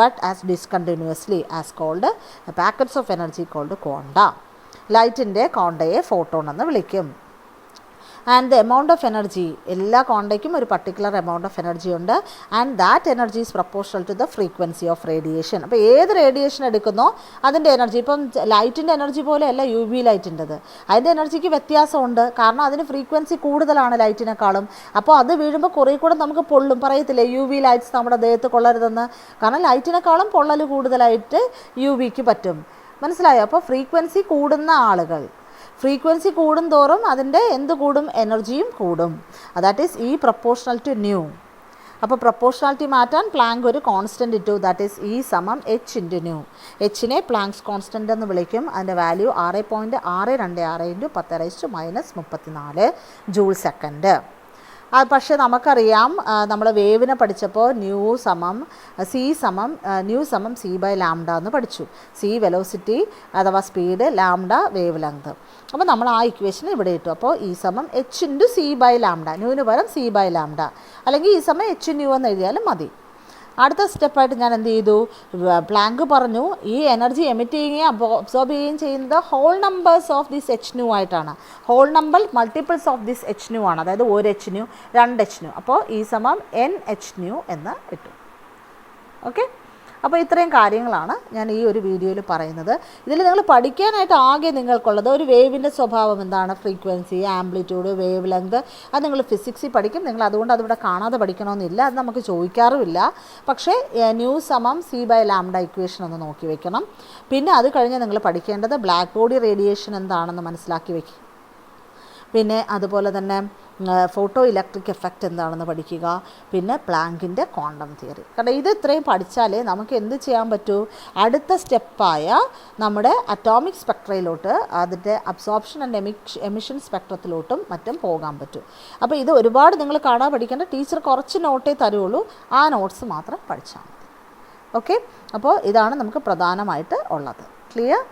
but as discontinuously as called packets of energy called quanta. ലൈറ്റിൻ്റെ ക്വാണ്ടയെ photon എന്ന് വിളിക്കും. And the amount of energy, എല്ലാ ക്വാണ്ടയ്ക്കും ഒരു പർട്ടിക്കുലർ എമൗണ്ട് ഓഫ് എനർജി ഉണ്ട്. And that energy is proportional to the frequency of radiation. അപ്പോൾ ഏത് റേഡിയേഷൻ എടുക്കുന്നോ അതിൻ്റെ എനർജി, ഇപ്പം ലൈറ്റിൻ്റെ എനർജി പോലെയല്ല UV ലൈറ്റിൻ്റെത്, അതിൻ്റെ എനർജിക്ക് വ്യത്യാസമുണ്ട്. കാരണം അതിന് ഫ്രീക്വൻസി കൂടുതലാണ് ലൈറ്റിനേക്കാളും. അപ്പോൾ അത് വീഴുമ്പോൾ കുറേ കൂടെ നമുക്ക് പൊള്ളും. പറയത്തില്ലേ UV ലൈറ്റ്സ് നമ്മുടെ ദേഹത്ത് കൊള്ളരുതെന്ന്, കാരണം ലൈറ്റിനേക്കാളും പൊള്ളൽ കൂടുതലായിട്ട് UVക്ക് പറ്റും. മനസ്സിലായോ? അപ്പോൾ ഫ്രീക്വൻസി കൂടുന്ന ആളുകൾ, ഫ്രീക്വൻസി കൂടും തോറും അതിൻ്റെ എന്ത് കൂടും, എനർജിയും കൂടും. That is E proportional to nu. അപ്പോൾ പ്രൊപ്പോർഷണാലിറ്റി മാറ്റാൻ പ്ലാങ്ക് ഒരു കോൺസ്റ്റൻ്റ് ഇട്ടു, ദാറ്റ് ഈസ് ഇ സമം h × ന്യൂ. എച്ചിനെ പ്ലാങ്ക്സ് കോൺസ്റ്റൻ്റ് എന്ന് വിളിക്കും. അതിൻ്റെ വാല്യൂ 6.626 × 10⁻⁻34 ജൂൾ സെക്കൻഡ്. പക്ഷേ നമുക്കറിയാം, നമ്മൾ വേവിനെ പഠിച്ചപ്പോൾ ന്യൂ സമം c/λ എന്ന് പഠിച്ചു. c വെലോസിറ്റി അഥവാ സ്പീഡ്, λ വേവ് ലെങ്ത്. അപ്പോൾ നമ്മൾ ആ ഇക്വേഷൻ ഇവിടെ ഇട്ടു. അപ്പോൾ ഈ സമം h × c/λ, ന്യൂവിന് പകരം c/λ, അല്ലെങ്കിൽ ഈ സമം h ന്യൂ എന്ന് എഴുതിയാലും മതി. അടുത്ത സ്റ്റെപ്പായിട്ട് ഞാൻ എന്ത് ചെയ്തു, പ്ലാങ്ക് പറഞ്ഞു ഈ എനർജി എമിറ്റ് ചെയ്യുകയും അബ്സോർബ് ചെയ്യുകയും ചെയ്യുന്നത് whole numbers of this h nu ആയിട്ടാണ്. Whole number multiples of this h nu ആണ്. അതായത് 1 h ന്യൂ, 2 h ന്യൂ. അപ്പോൾ ഈ സമം n/h ന്യൂ എന്ന് ഇട്ടു. ഓക്കെ, അപ്പോൾ ഇത്രയും കാര്യങ്ങളാണ് ഞാൻ ഈ ഒരു വീഡിയോയിൽ പറയുന്നത്. ഇതിൽ നിങ്ങൾ പഠിക്കാനായിട്ട് ആകെ നിങ്ങൾക്കുള്ളത് ഒരു വേവിൻ്റെ സ്വഭാവം എന്താണ്, ഫ്രീക്വൻസി, ആംപ്ലിറ്റ്യൂഡ്, വേവ് ലെങ്ത്, അത് നിങ്ങൾ ഫിസിക്സിൽ പഠിക്കും. നിങ്ങൾ അതുകൊണ്ട് അതിവിടെ കാണാതെ പഠിക്കണമെന്നില്ല, അത് നമുക്ക് ചോദിക്കാറുമില്ല. പക്ഷേ ന്യൂ സമം c/λ ഇക്വേഷൻ ഒന്ന് നോക്കി വെക്കണം. പിന്നെ അത് കഴിഞ്ഞ് നിങ്ങൾ പഠിക്കേണ്ടത് ബ്ലാക്ക് ബോഡി റേഡിയേഷൻ എന്താണെന്ന് മനസ്സിലാക്കി വെക്കും. പിന്നെ അതുപോലെ തന്നെ ഫോട്ടോ ഇലക്ട്രിക് എഫക്റ്റ് എന്താണെന്ന് പഠിക്കുക, പിന്നെ പ്ലാങ്കിൻ്റെ ക്വാണ്ടം തിയറി. കാരണം ഇത് ഇത്രയും പഠിച്ചാലേ നമുക്ക് എന്ത് ചെയ്യാൻ പറ്റൂ, അടുത്ത സ്റ്റെപ്പായ നമ്മുടെ അറ്റോമിക് സ്പെക്ട്രയിലോട്ട്, അതിൻ്റെ അബ്സോർപ്ഷൻ ആൻഡ് എമിഷൻ സ്പെക്ട്രത്തിലോട്ടും മറ്റും പോകാൻ പറ്റും. അപ്പോൾ ഇത് ഒരുപാട് നിങ്ങൾ കാണാൻ പഠിക്കേണ്ട, ടീച്ചർ കുറച്ച് നോട്ടേ തരുള്ളൂ, ആ നോട്ട്സ് മാത്രം പഠിച്ചാൽ മതി. ഓക്കെ, അപ്പോൾ ഇതാണ് നമുക്ക് പ്രധാനമായിട്ട് ഉള്ളത്. ക്ലിയർ?